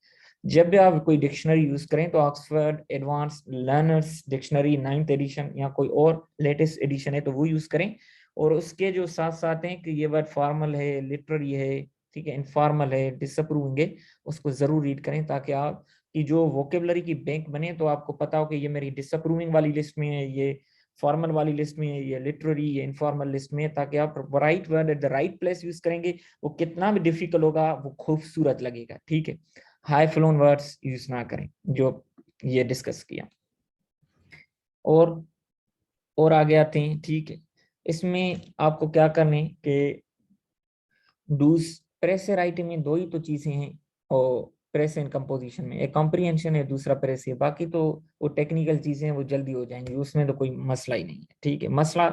जब भी आप कोई डिक्शनरी यूज करें तो Oxford advance learners dictionary 9th edition या कोई और लेटेस्ट एडिशन है तो वो यूज करें। और उसके जो साथ साथ हैं कि ये वर्ड फॉर्मल है, लिटरेरी है, ठीक है, इनफॉर्मल है, डिसअप्रूविंग है, उसको जरूर रीड करें ताकि आप की जो वोकेबलरी की बैंक बने तो आपको पता हो कि ये मेरी डिसअप्रूविंग वाली लिस्ट में है, ये फॉर्मल वाली लिस्ट में है, ये लिटरेरी, ये इनफॉर्मल लिस्ट में है, ताकि आप right word at the right place use करेंगे। वो कितना भी डिफिकल्ट होगा वो खूबसूरत लगेगा, ठीक है। हाई फ्लोन वर्ड्स यूज ना करें जो ये डिस्कस किया। और और आगे आते हैं, ठीक है। इसमें आपको क्या करने कि डूज, प्रेस राइटिंग में दो ही तो चीजें हैं, और प्रेस एंड कंपोजिशन में एक कॉम्प्रिहेंशन है, दूसरा प्रेस है। बाकी तो वो टेक्निकल चीजें हैं वो जल्दी हो जाएंगी, उसमें तो कोई मसला ही नहीं है, ठीक है। मसला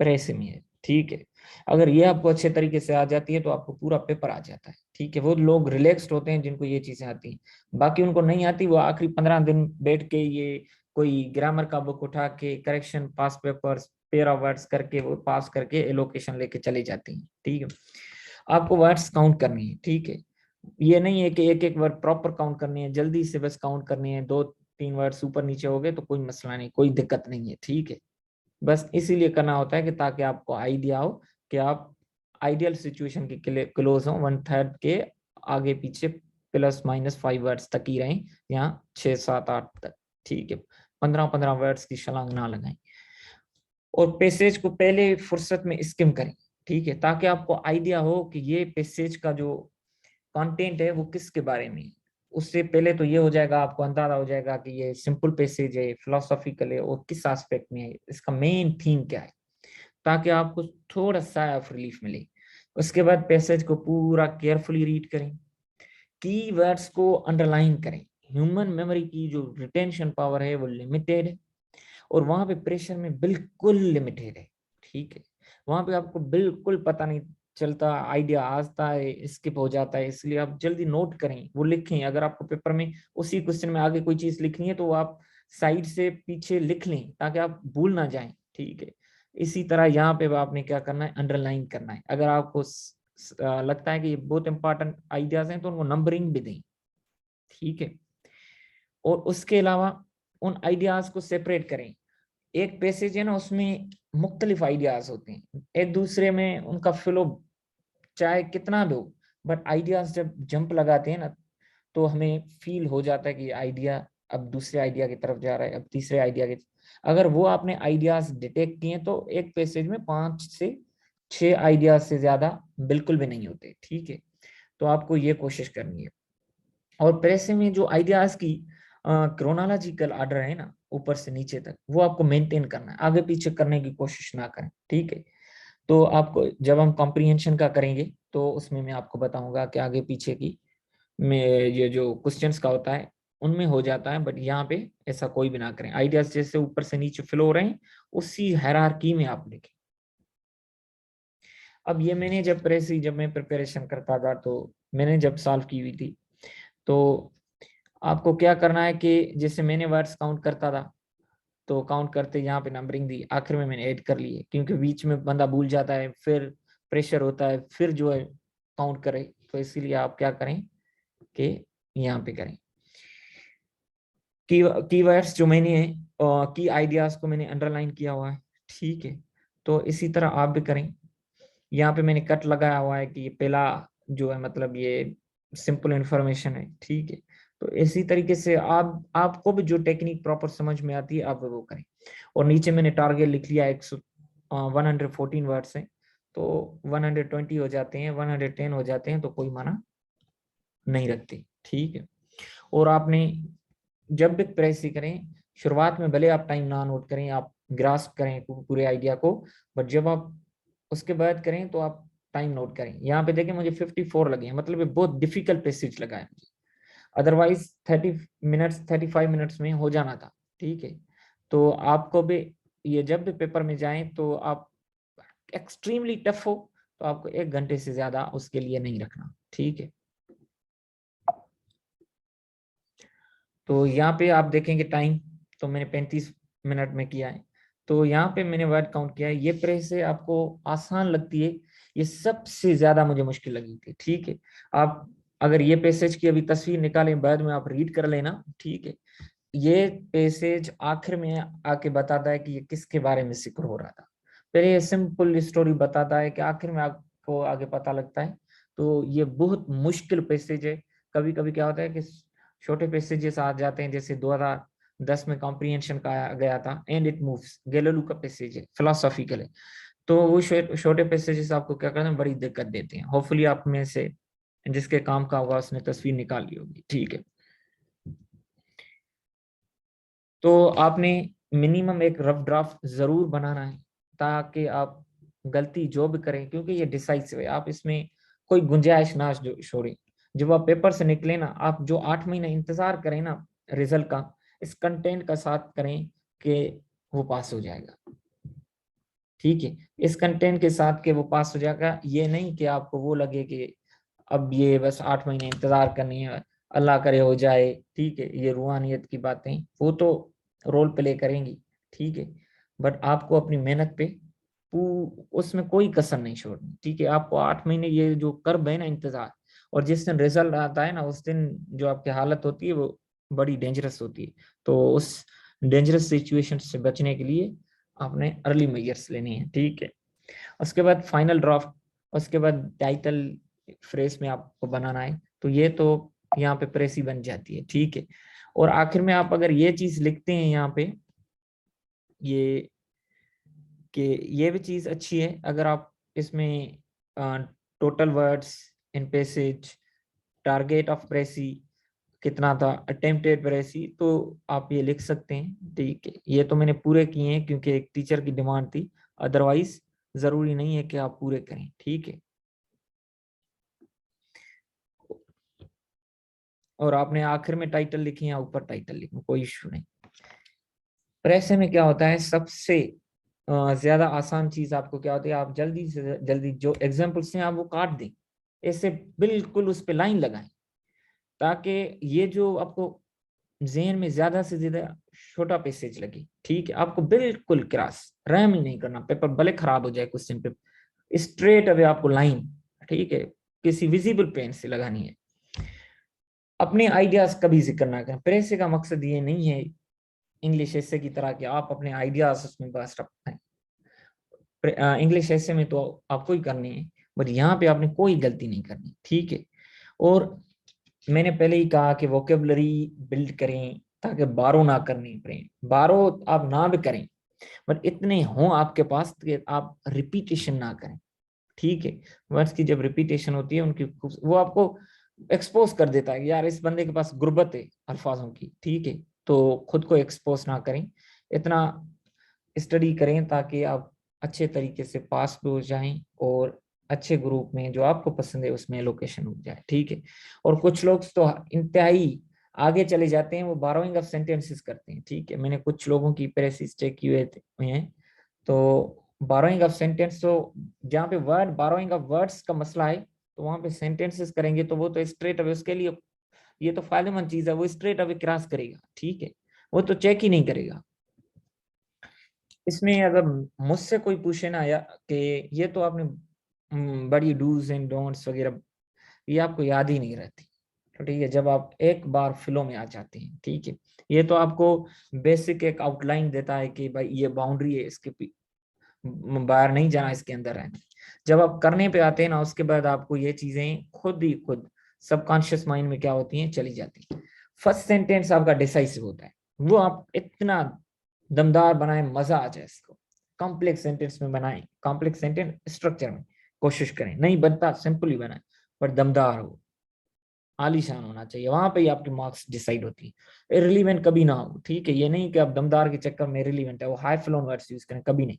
प्रेस में है, ठीक है। अगर ये आपको अच्छे तरीके से आ जाती है तो आपको पूरा पेपर आ जाता है, ठीक है। वो लोग रिलैक्स्ड होते हैं जिनको ये चीजें आती हैं, बाकी उनको नहीं आती, वो आखिरी 15 दिन बैठ के ये कोई ग्रामर का बुक उठा के correction pass papers pair of words करके वो पास करके एलोकेशन लेके चले जाते हैं, ठीक है। आपको वर्ड्स काउंट करनी है, ठीक है। ये नहीं है कि एक एक वर्ड प्रॉपर काउंट करनी है, जल्दी से बस काउंट करनी है, 2-3 वर्ड्स ऊपर नीचे हो गए तो कोई मसला नहीं, कोई दिक्कत नहीं है, ठीक है। बस इसीलिए करना होता है कि ताकि आपको आइडिया हो कि आप आइडियल सिचुएशन के क्लोज हो, 1/3 के आगे पीछे ±5 वर्ड्स तक ही रहें, यहाँ 6-7-8 तक, ठीक है। 15-15 वर्ड्स की छलांग ना लगाएं। और पैसेज को पहले फुर्सत में स्किम करें, ठीक है, ताकि आपको आइडिया हो कि ये पैसेज का जो कंटेंट है वो किसके बारे में है। उससे पहले तो ये हो जाएगा, आपको अंदाजा हो जाएगा कि ये सिंपल पैसेज है, फिलोसॉफिकल है और किस एस्पेक्ट में है, इसका मेन थीम क्या है, ताकि आपको थोड़ा सा ऑफ रिलीफ मिले। उसके बाद पैसेज को पूरा केयरफुली रीड करें, की वर्ड्स को अंडरलाइन करें। ह्यूमन मेमोरी की जो रिटेंशन पावर है वो लिमिटेड है, और वहां पे प्रेशर में बिल्कुल लिमिटेड है, ठीक है। वहां पे आपको बिल्कुल पता नहीं चलता, आइडिया आता है स्किप हो जाता है, इसलिए आप जल्दी नोट करें, वो लिखें। अगर आपको पेपर में उसी क्वेश्चन में आगे कोई चीज लिखनी है तो आप साइड से पीछे लिख लें ताकि आप भूल ना जाएं, ठीक है। इसी तरह यहाँ पे आपने क्या करना है, अंडरलाइन करना है। अगर आपको लगता है कि ये बहुत इंपॉर्टेंट आइडियाज हैं तो उनको नंबरिंग भी दें, ठीक है। और उसके अलावा उन आइडियाज को सेपरेट करें। एक पैसेज है ना, उसमें मुख्तलिफ आइडियाज होते हैं, एक दूसरे में उनका फ्लो चाहे कितना दो, बट आइडियाज जब जंप लगाते हैं ना, तो हमें फील हो जाता है कि आइडिया अब दूसरे आइडिया की तरफ जा रहा है, अब तीसरे आइडिया के। अगर वो आपने आइडियाज डिटेक्ट किए तो एक पैसेज में 5 से 6 आइडियाज से ज्यादा बिल्कुल भी नहीं होते, ठीक है। तो आपको ये कोशिश करनी है। और पैसे में जो आइडियाज की क्रोनोलॉजिकल ऑर्डर है ना, ऊपर से नीचे तक, वो आपको मेंटेन करना है, आगे पीछे करने की कोशिश ना करें, ठीक है। तो आपको जब हम कॉम्प्रिहेंशन का करेंगे तो उसमें मैं आपको बताऊंगा कि आगे पीछे की में ये जो क्वेश्चंस का होता है उनमें हो जाता है, बट यहाँ पे ऐसा कोई भी ना करें। आइडियाज जैसे ऊपर से नीचे फ्लो हो रहे हैं, उसी हायरार्की में आप लिखें। अब ये मैंने जब मैं प्रिपरेशन करता था, तो मैंने जब सॉल्व की हुई थी, तो आपको क्या करना है कि जैसे मैंने वर्ड्स काउंट करता था, तो काउंट करते यहाँ पे नंबरिंग दी, आखिर में मैंने ऐड कर लिए, क्योंकि बीच में बंदा भूल जाता है, फिर प्रेशर होता है, फिर जो है काउंट करे। तो इसीलिए आप क्या करें कि यहाँ पे करें कीवर्ड्स जो मैंने की आइडियाज को मैंने अंडरलाइन किया हुआ है, ठीक है। तो इसी तरह आप भी करें। यहाँ पे मैंने कट लगाया हुआ है कि ये पहला जो है मतलब ये सिंपल इंफॉर्मेशन है, ठीक है। तो इसी तरीके से आपको भी जो टेक्निक प्रॉपर समझ में आती है आप वो करें। और नीचे मैंने टारगेट लिख लिया 114 वर्ड्स है, तो 120 हो जाते हैं, 110 हो जाते हैं, तो कोई माना नहीं रखते, ठीक है। और आपने जब भी प्रेस करें, शुरुआत में भले आप टाइम ना नोट करें, आप ग्रास्प करें पूरे आइडिया को, बट जब आप उसके बाद करें तो आप टाइम नोट करें। यहाँ पे देखें मुझे 54 लगे हैं, मतलब ये बहुत डिफिकल्ट पैसेज लगा है मुझे, अदरवाइज 30 मिनट्स 35 मिनट्स में हो जाना था, ठीक है। तो आपको भी ये जब भी पेपर में जाएं तो आप एक्सट्रीमली टफ हो तो आपको 1 घंटे से ज्यादा उसके लिए नहीं रखना, ठीक है। तो यहाँ पे आप देखेंगे टाइम, तो मैंने 35 मिनट में किया है। तो यहाँ पे मैंने वर्ड काउंट किया है। ये प्रेस है आपको आसान लगती है, ये सबसे ज्यादा मुझे मुश्किल लगी थी, ठीक है। आप अगर ये पैसेज की अभी तस्वीर निकालें, बाद में आप रीड कर लेना, ठीक है। ये पैसेज आखिर में आके बताता है कि ये किसके बारे में जिक्र हो रहा था। पहले ये सिंपल स्टोरी बताता है कि आखिर में आपको आगे पता लगता है। तो ये बहुत मुश्किल पैसेज है। कभी कभी क्या होता है कि छोटे पैसेजेस आ जाते हैं, जैसे 2010 में कॉम्प्रिहेंशन का आया गया था एंड इट मूव्स, गैलीलियो का पैसेज है, फिलोसॉफिकल है। तो वो छोटे पैसेजेस आपको क्या करते हैं, बड़ी दिक्कत देते हैं। होपफुली आप में से जिसके काम का होगा उसने तस्वीर निकाल ली होगी, ठीक है। तो आपने मिनिमम एक रफ ड्राफ्ट जरूर बनाना है, ताकि आप गलती जो भी करें, क्योंकि ये डिसाइसिव है, आप इसमें कोई गुंजाइश ना छोड़ें। जब आप पेपर से निकले ना, आप जो 8 महीने इंतजार करें ना रिजल्ट का, इस कंटेंट का साथ करें कि वो पास हो जाएगा, ठीक है। इस कंटेंट के साथ के वो पास हो जाएगा, ये नहीं कि आपको वो लगे कि अब ये बस 8 महीने इंतजार करनी है, अल्लाह करे हो जाए, ठीक है। ये रूहानियत की बातें वो तो रोल प्ले करेंगी, ठीक है, बट आपको अपनी मेहनत पे उसमें कोई कसर नहीं छोड़नी, ठीक है। आपको 8 महीने ये जो कर्ब है ना इंतजार, और जिस दिन रिजल्ट आता है ना, उस दिन जो आपकी हालत होती है वो बड़ी डेंजरस होती है। तो उस डेंजरस सिचुएशन से बचने के लिए आपने अर्ली मेजर्स लेनी है, ठीक है। उसके बाद फाइनल ड्राफ्ट, उसके बाद टाइटल फ्रेस में आपको बनाना है। तो ये तो यहाँ पे प्रेस ही बन जाती है, ठीक है। और आखिर में आप अगर ये चीज लिखते हैं यहाँ पे, ये कि ये भी चीज अच्छी है, अगर आप इसमें total words in passage, target of precis कितना था, अटेम्प्टेड प्रेसी, तो आप ये लिख सकते हैं, ठीक है। ये तो मैंने पूरे किए हैं क्योंकि एक टीचर की डिमांड थी, अदरवाइज जरूरी नहीं है कि आप पूरे करें, ठीक है। और आपने आखिर में टाइटल लिखी या ऊपर टाइटल लिखो, कोई इश्यू नहीं। प्रेस में क्या होता है, सबसे ज्यादा आसान चीज आपको क्या होती है, आप जल्दी से जल्दी जो एग्जाम्पल्स हैं आप वो काट दें, ऐसे बिल्कुल उस पर लाइन लगाएं, ताकि ये जो आपको जहन में ज्यादा से ज्यादा छोटा पैसेज लगे, ठीक है। आपको बिल्कुल क्रॉस रहम ही नहीं करना, पेपर भले खराब हो जाए क्वेश्चन पे, स्ट्रेट अवे आपको लाइन, ठीक है, किसी विजिबल पेन से लगानी है। अपने आइडियाज कभी जिक्र ना करें। प्रेस का मकसद ये नहीं है इंग्लिश ऐसे की तरह कि आप अपने आइडियाज उसमें बस रखते हैं। इंग्लिश ऐसे में तो आपको ही करनी है, बट यहाँ पे आपने कोई गलती नहीं करनी, ठीक है। और मैंने पहले ही कहा कि वोकेबलरी बिल्ड करें ताकि बारो ना करनी पड़े, बारो आप ना भी करें बट इतने हों आपके पास कि आप रिपीटेशन ना करें, ठीक है। वर्ड्स की जब रिपीटेशन होती है उनकी वो आपको एक्सपोज कर देता है कि यार इस बंदे के पास गुर्बत है अल्फाजों की, ठीक है। तो खुद को एक्सपोज ना करें, इतना स्टडी करें ताकि आप अच्छे तरीके से पास भी हो जाएं और अच्छे ग्रुप में जो आपको पसंद है उसमें लोकेशन हो जाए, ठीक है। और कुछ लोग तो इंतहाई आगे चले जाते हैं, वो बारोइंग ऑफ सेंटेंसेस करते हैं, ठीक है। मैंने कुछ लोगों की प्रेसिस चेक किए हैं, तो बारोइंग ऑफ सेंटेंस, तो जहाँ पे वर्ड बारोइंग ऑफ वर्ड्स का मसला है तो वहां पे सेंटेंसेस करेंगे तो वो तो स्ट्रेट अवे उसके लिए ये तो फायदेमंद चीज है, वो स्ट्रेट अवे क्रॉस करेगा, ठीक है। वो तो चेक ही नहीं करेगा। इसमें अगर मुझसे कोई पूछे ना या कि ये तो आपने बड़ी डूज एंड डोंट्स वगैरह ये आपको याद ही नहीं रहती, तो ठीक है, जब आप एक बार फ्लो में आ जाते हैं, ठीक है। ये तो आपको बेसिक एक आउटलाइन देता है कि भाई ये बाउंड्री है, इसके बाहर नहीं जाना, इसके अंदर रहना। जब आप करने पे आते हैं ना उसके बाद आपको ये चीजें खुद ही खुद सबकॉन्शियस माइंड में क्या होती हैं, चली जाती हैं। फर्स्ट सेंटेंस आपका डिसाइसिव होता है, वो आप इतना दमदार बनाए मजा आ जाए इसको। कॉम्प्लेक्स सेंटेंस में बनाएं, कॉम्प्लेक्स सेंटेंस स्ट्रक्चर में कोशिश करें, नहीं बनता सिंपल ही बनाए पर दमदार हो, आलीशान होना चाहिए, वहां पे ही आपकी मार्क्स डिसाइड होती है। इररिलेवेंट कभी ना हो, ठीक है। ये नहीं कि आप दमदार के चक्कर में रिलीवेंट है, वो हाई फ्लोन वर्ड्स यूज करें, कभी नहीं।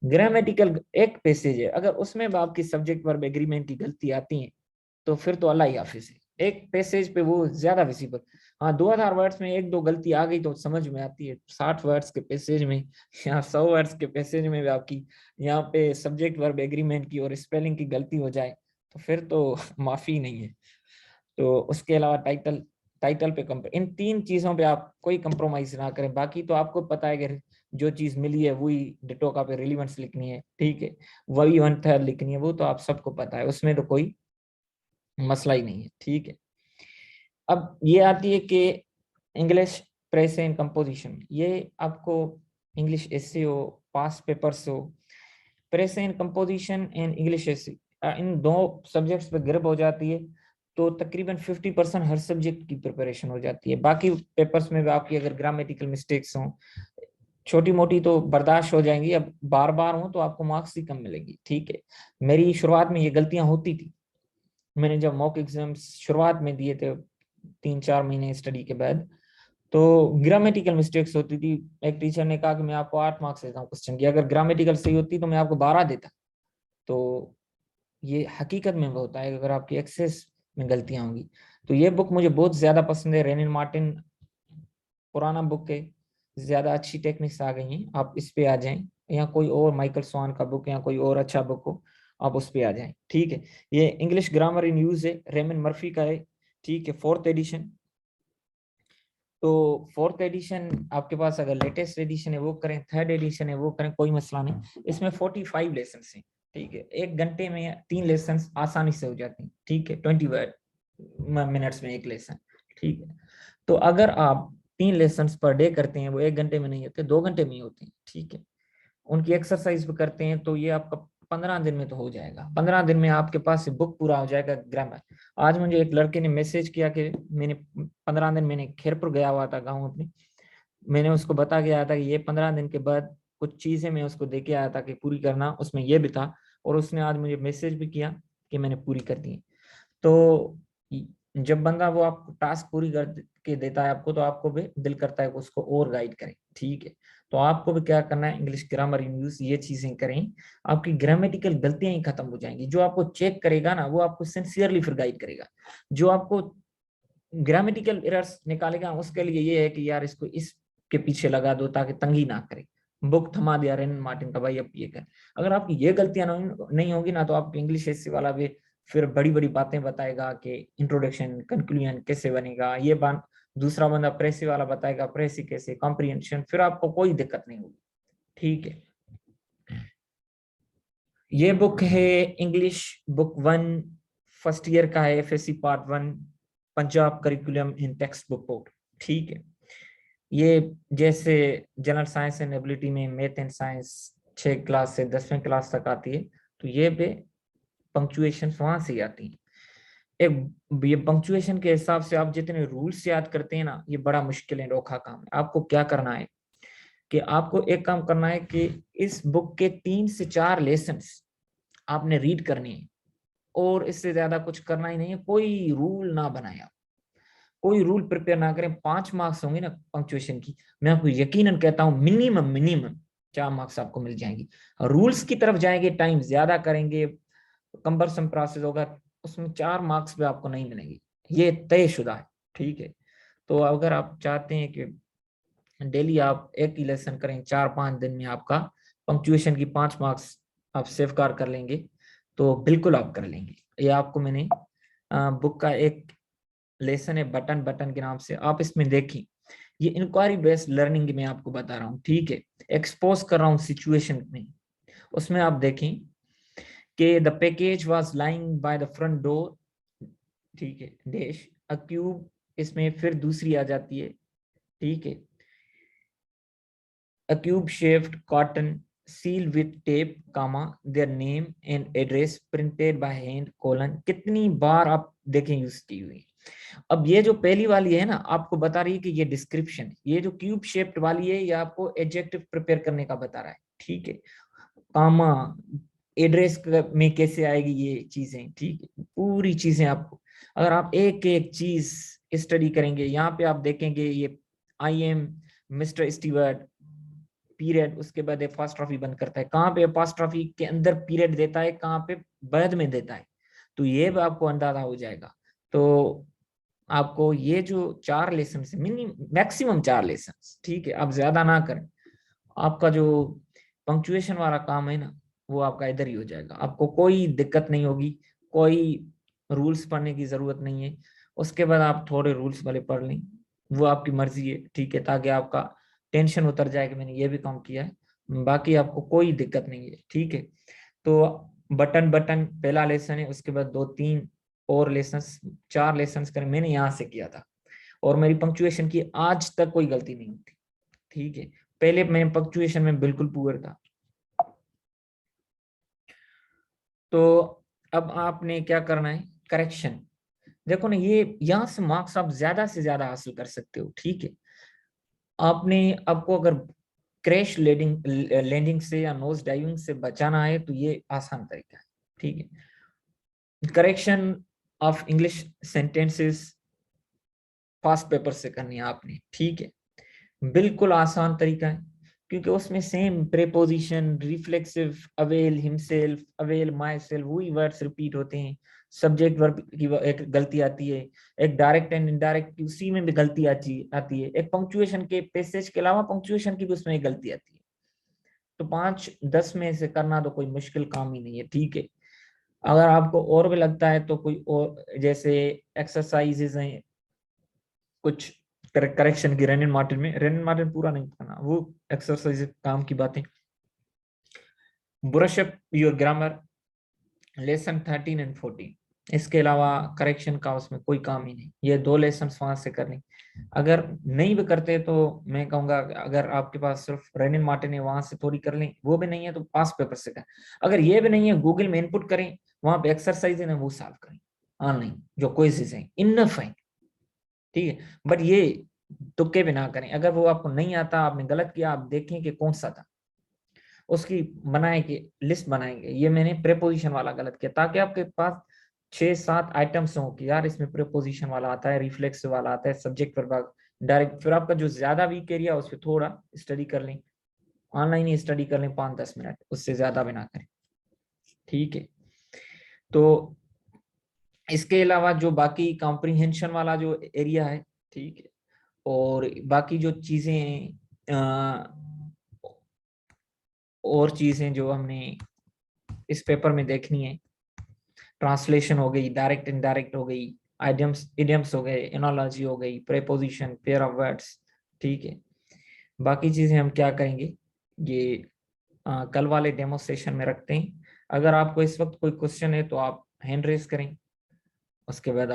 ग्रामेटिकल एक पैसेज है, अगर उसमें भी आपकी सब्जेक्ट वर्ब एग्रीमेंट की गलती आती है तो फिर तो अल्लाह ही हाफिज है। एक पैसेज पे वो ज्यादा विजिबल, हाँ 2000 वर्ड्स में एक दो गलती आ गई तो समझ में आती है, 60 वर्ड्स के पैसेज में या 100 वर्ड्स के पैसेज में भी आपकी यहाँ पे सब्जेक्ट वर्ब एग्रीमेंट की और स्पेलिंग की गलती हो जाए तो फिर तो माफी नहीं है। तो उसके अलावा टाइटल, टाइटल पे इन तीन चीजों पे आप कोई कंप्रोमाइज ना करें। बाकी तो आपको पता है कि जो चीज मिली है वही डिटो का पे रिलीवेंस लिखनी है, ठीक है। वही 1/3 लिखनी है, वो तो आप सबको पता है, उसमें तो कोई मसला ही नहीं है, ठीक है। अब ये आती है कि इंग्लिश प्रेस एंड कंपोजिशन, ये आपको इंग्लिश एसे हो, पास पेपर्स हो, precis and composition and English essay, इन दो सब्जेक्ट्स पे गिरप हो जाती है तो तकरीबन 50% हर सब्जेक्ट की प्रिपरेशन हो जाती है। बाकी पेपर्स में भी आपकी अगर ग्रामेटिकल मिस्टेक्स हों छोटी मोटी तो बर्दाश्त हो जाएंगी, अब बार बार हो तो आपको मार्क्स ही कम मिलेगी, ठीक है। मेरी शुरुआत में ये गलतियां होती थी, मैंने जब मॉक एग्जाम्स शुरुआत में दिए थे 3-4 महीने स्टडी के बाद, तो ग्रामेटिकल मिस्टेक्स होती थी। एक टीचर ने कहा कि मैं आपको 8 मार्क्स देता हूँ क्वेश्चन की, अगर ग्रामेटिकल सही होती तो मैं आपको 12 देता। तो ये हकीकत में होता है अगर आपकी एक्सेस में गलतियां होंगी। तो ये बुक मुझे बहुत ज्यादा पसंद है, रेनिन मार्टिन, पुराना बुक है, ज्यादा अच्छी टेक्निक्स आ गई हैं, आप इस पे आ जाएं, या कोई और माइकल स्वान का बुक या कोई और अच्छा बुक हो आप उस पे आ जाएं, ठीक है। ये इंग्लिश ग्रामर इन यूज है, रेमन मर्फी का है, ठीक है, 4th एडिशन। तो 4th एडिशन आपके पास अगर लेटेस्ट एडिशन है वो करें, 3rd एडिशन है वो करें, कोई मसला नहीं। इसमें 45 लेसन हैं, ठीक है। 1 घंटे में 3 लेसन आसानी से हो जाते हैं, ठीक है। 20 मिनट्स में एक लेसन, ठीक है। तो अगर आप 3 लेसन पर डे करते हैं, वो 1 घंटे में नहीं होते, 2 घंटे में ही होते हैं, ठीक है। उनकी एक्सरसाइज भी करते हैं तो ये आपका 15 दिन में तो हो जाएगा, 15 दिन में आपके पास बुक पूरा हो जाएगा ग्रामर। आज मुझे एक लड़के ने मैसेज किया कि मैंने 15 दिन, मैंने खैरपुर गया हुआ था गाँव अपने, मैंने उसको बता के आया था कि ये 15 दिन के बाद कुछ चीजें मैं उसको दे के आया था कि पूरी करना, उसमें ये भी था, और उसने आज मुझे मैसेज भी किया कि मैंने पूरी कर दी। तो जब बंदा वो आपको टास्क पूरी कर के देता है आपको, तो आपको भी दिल करता है कि उसको और गाइड करें, ठीक है। तो आपको भी क्या करना है, इंग्लिश ग्रामर इन यूज ये चीजें करें, आपकी ग्रामेटिकल गलतियां ही खत्म हो जाएंगी। जो आपको चेक करेगा ना वो आपको सिंसियरली फिर गाइड करेगा, जो आपको ग्रामेटिकल एरर्स निकालेगा उसके लिए ये है कि यार इसको इसके पीछे लगा दो ताकि तंगी ना करे, बुक थमा दिया रेन मार्टिन का, भाई अब ये कर। अगर आपकी ये गलतियां नहीं होगी ना तो आप इंग्लिश एसे वाला भी फिर बड़ी बड़ी बातें बताएगा कि इंट्रोडक्शन कंक्लूजन कैसे बनेगा, ये बात दूसरा बंदा प्रेसी वाला बताएगा प्रेसी कैसे, कॉम्प्रिहेंशन, फिर आपको कोई दिक्कत नहीं होगी, ठीक है। ये बुक है इंग्लिश बुक 1 फर्स्ट ईयर का है, FSC पार्ट 1, पंजाब करिकुलम इन टेक्स्ट बुक बोर्ड, ठीक है। ये जैसे जनरल साइंस एंड एबिलिटी में मैथ एंड साइंस 6 क्लास से 10वें क्लास तक आती है, तो ये पे पंक्चुएशन वहां से आती है। एक ये पंक्चुएशन के हिसाब से आप जितने रूल्स याद करते हैं ना, ये बड़ा मुश्किल है, रोखा काम है। आपको क्या करना है कि आपको एक काम करना है कि इस बुक के 3 से 4 लेसन्स आपने रीड करने हैं, और इससे ज्यादा कुछ करना ही नहीं है। कोई रूल ना बनाए आप, कोई रूल प्रिपेयर ना करें। 5 मार्क्स होंगे ना पंक्चुएशन की, मैं आपको यकीनन कहता हूं मिनिमम मिनिमम 4 मार्क्स आपको मिल जाएंगे। रूल्स की तरफ जाएंगे, टाइम ज्यादा करेंगे, कंबरसम प्रोसेस होगा, उसमें 4 मार्क्स भी आपको नहीं मिलेंगे, ये तयशुदा है। ठीक है, तो अगर आप चाहते हैं कि डेली आप एक ही लेसन करें, 4-5 दिन में आपका पंक्चुएशन की 5 मार्क्स आप सेफगार्ड कर लेंगे, तो बिल्कुल आप कर लेंगे। ये आपको मैंने बुक का एक लेसन है बटन बटन के नाम से, आप इसमें देखें। ये इंक्वायरी बेस्ड लर्निंग में आपको बता रहा हूँ, ठीक है, एक्सपोज कर रहा हूँ सिचुएशन में। उसमें आप देखें कि the package was lying by the front door, ठीक है, डैश अ क्यूब, इसमें फिर दूसरी आ जाती है, ठीक है, a cube shaped cotton seal with tape comma their name and address printed by hand colon। कितनी बार आप देखें यूज की हुई। अब ये जो पहली वाली है ना, आपको बता रही है कि ये डिस्क्रिप्शन है। ये जो क्यूब शेप्ड वाली है, ये आपको एडजेक्टिव प्रिपेयर करने का बता रहा है, ठीक है। कामा एड्रेस में कैसे आएगी ये चीजें, ठीक है, पूरी चीजें आपको, अगर आप एक एक चीज स्टडी करेंगे, यहाँ पे आप देखेंगे ये I am mister Stewart period, उसके बाद एपॉस्ट्रॉफी बंद करता है, कहाँ पे एपॉस्ट्रॉफी के अंदर पीरियड देता है, कहाँ पे बाद में देता है, तो ये भी आपको अंदाजा हो जाएगा। तो आपको ये जो 4 लेसन है, मिनिमम मैक्सिमम 4 लेसन, ठीक है, आप ज्यादा ना करें। आपका जो पंक्चुएशन वाला काम है ना, वो आपका इधर ही हो जाएगा, आपको कोई दिक्कत नहीं होगी, कोई रूल्स पढ़ने की जरूरत नहीं है। उसके बाद आप थोड़े रूल्स वाले पढ़ लें, वो आपकी मर्जी है, ठीक है, ताकि आपका टेंशन उतर जाए कि मैंने ये भी काम किया है। बाकी आपको कोई दिक्कत नहीं है, ठीक है। तो बटन बटन पहला लेसन है, उसके बाद 2-3 और लेसन, 4 लेसन करें, मैंने यहाँ से किया था, और मेरी पंक्चुएशन की आज तक कोई गलती नहीं होती, ठीक है। पहले मैं पंक्चुएशन में बिल्कुल पुअर था। तो अब आपने क्या करना है, करेक्शन। देखो ना, ये यहाँ से मार्क्स आप ज्यादा से ज्यादा हासिल कर सकते हो, ठीक है। आपने, आपको अगर क्रैश लैंडिंग से या नोज डाइविंग से बचाना है, तो ये आसान तरीका है, ठीक है। Correction of English sentences fast paper से करनी है आपने, ठीक है, बिल्कुल आसान तरीका है, क्योंकि उसमें same preposition, reflexive, avail himself, avail my self, वही वर्ड्स रिपीट होते हैं। सब्जेक्ट वर्ब की एक गलती आती है, एक डायरेक्ट एंड इनडायरेक्ट की उसी में भी गलती आती है, एक पंक्चुएशन के पैसेज के अलावा पंक्चुएशन की भी उसमें एक गलती आती है। तो 5-10 में से करना तो कोई मुश्किल काम ही नहीं है, ठीक है। अगर आपको और भी लगता है तो कोई और, जैसे एक्सरसाइजेज हैं कुछ करेक्शन की, रेनिन मार्टिन में, रेनिन मार्टिन पूरा नहीं करना, वो एक्सरसाइज काम की बातें। Brush up your grammar, lesson 13 and 14, इसके अलावा करेक्शन का उसमें कोई काम ही नहीं, ये 2 लेसन वहां से करने। अगर नहीं भी करते तो मैं कहूंगा, अगर आपके पास सिर्फ रेनिन मार्टिन है, वहां से थोड़ी कर लें, वो भी नहीं है तो पास पेपर से करें। अगर ये भी नहीं है, गूगल में इनपुट करें, वहां पे एक्सरसाइज है ना, वो सॉल्व करें, ऑनलाइन जो क्विज़ेस हैं, इनफ है, ठीक है। बट ये तुक्के भी ना करें, अगर वो आपको नहीं आता, आपने गलत किया, आप देखें कि कौन सा था, उसकी बनाए कि लिस्ट बनाएंगे, ये मैंने प्रेपोजिशन वाला गलत किया, ताकि आपके पास 6-7 आइटम्स हो कि यार इसमें प्रेपोजिशन वाला आता है, रिफ्लेक्स वाला आता है, सब्जेक्ट वर्ब डायरेक्ट, फिर आपका जो ज्यादा वीक एरिया उस पर थोड़ा स्टडी कर लें, ऑनलाइन ही स्टडी कर लें 5-10 मिनट, उससे ज्यादा भी ना करें, ठीक है। तो इसके अलावा जो बाकी कॉम्प्रिहेंशन वाला जो एरिया है, ठीक है, और बाकी जो चीजें और चीजें जो हमने इस पेपर में देखनी है, ट्रांसलेशन हो गई, डायरेक्ट इनडायरेक्ट हो गई, आइडियम्स इडियम्स हो गए, एनोलॉजी हो गई, प्रेपोजिशन, पेयर ऑफ वर्ड्स, ठीक है। बाकी चीजें हम क्या करेंगे, ये कल वाले डेमो सेशन में रखते हैं। अगर आपको इस वक्त कोई क्वेश्चन है तो आप हैंड रेस करें, उसके बाद आप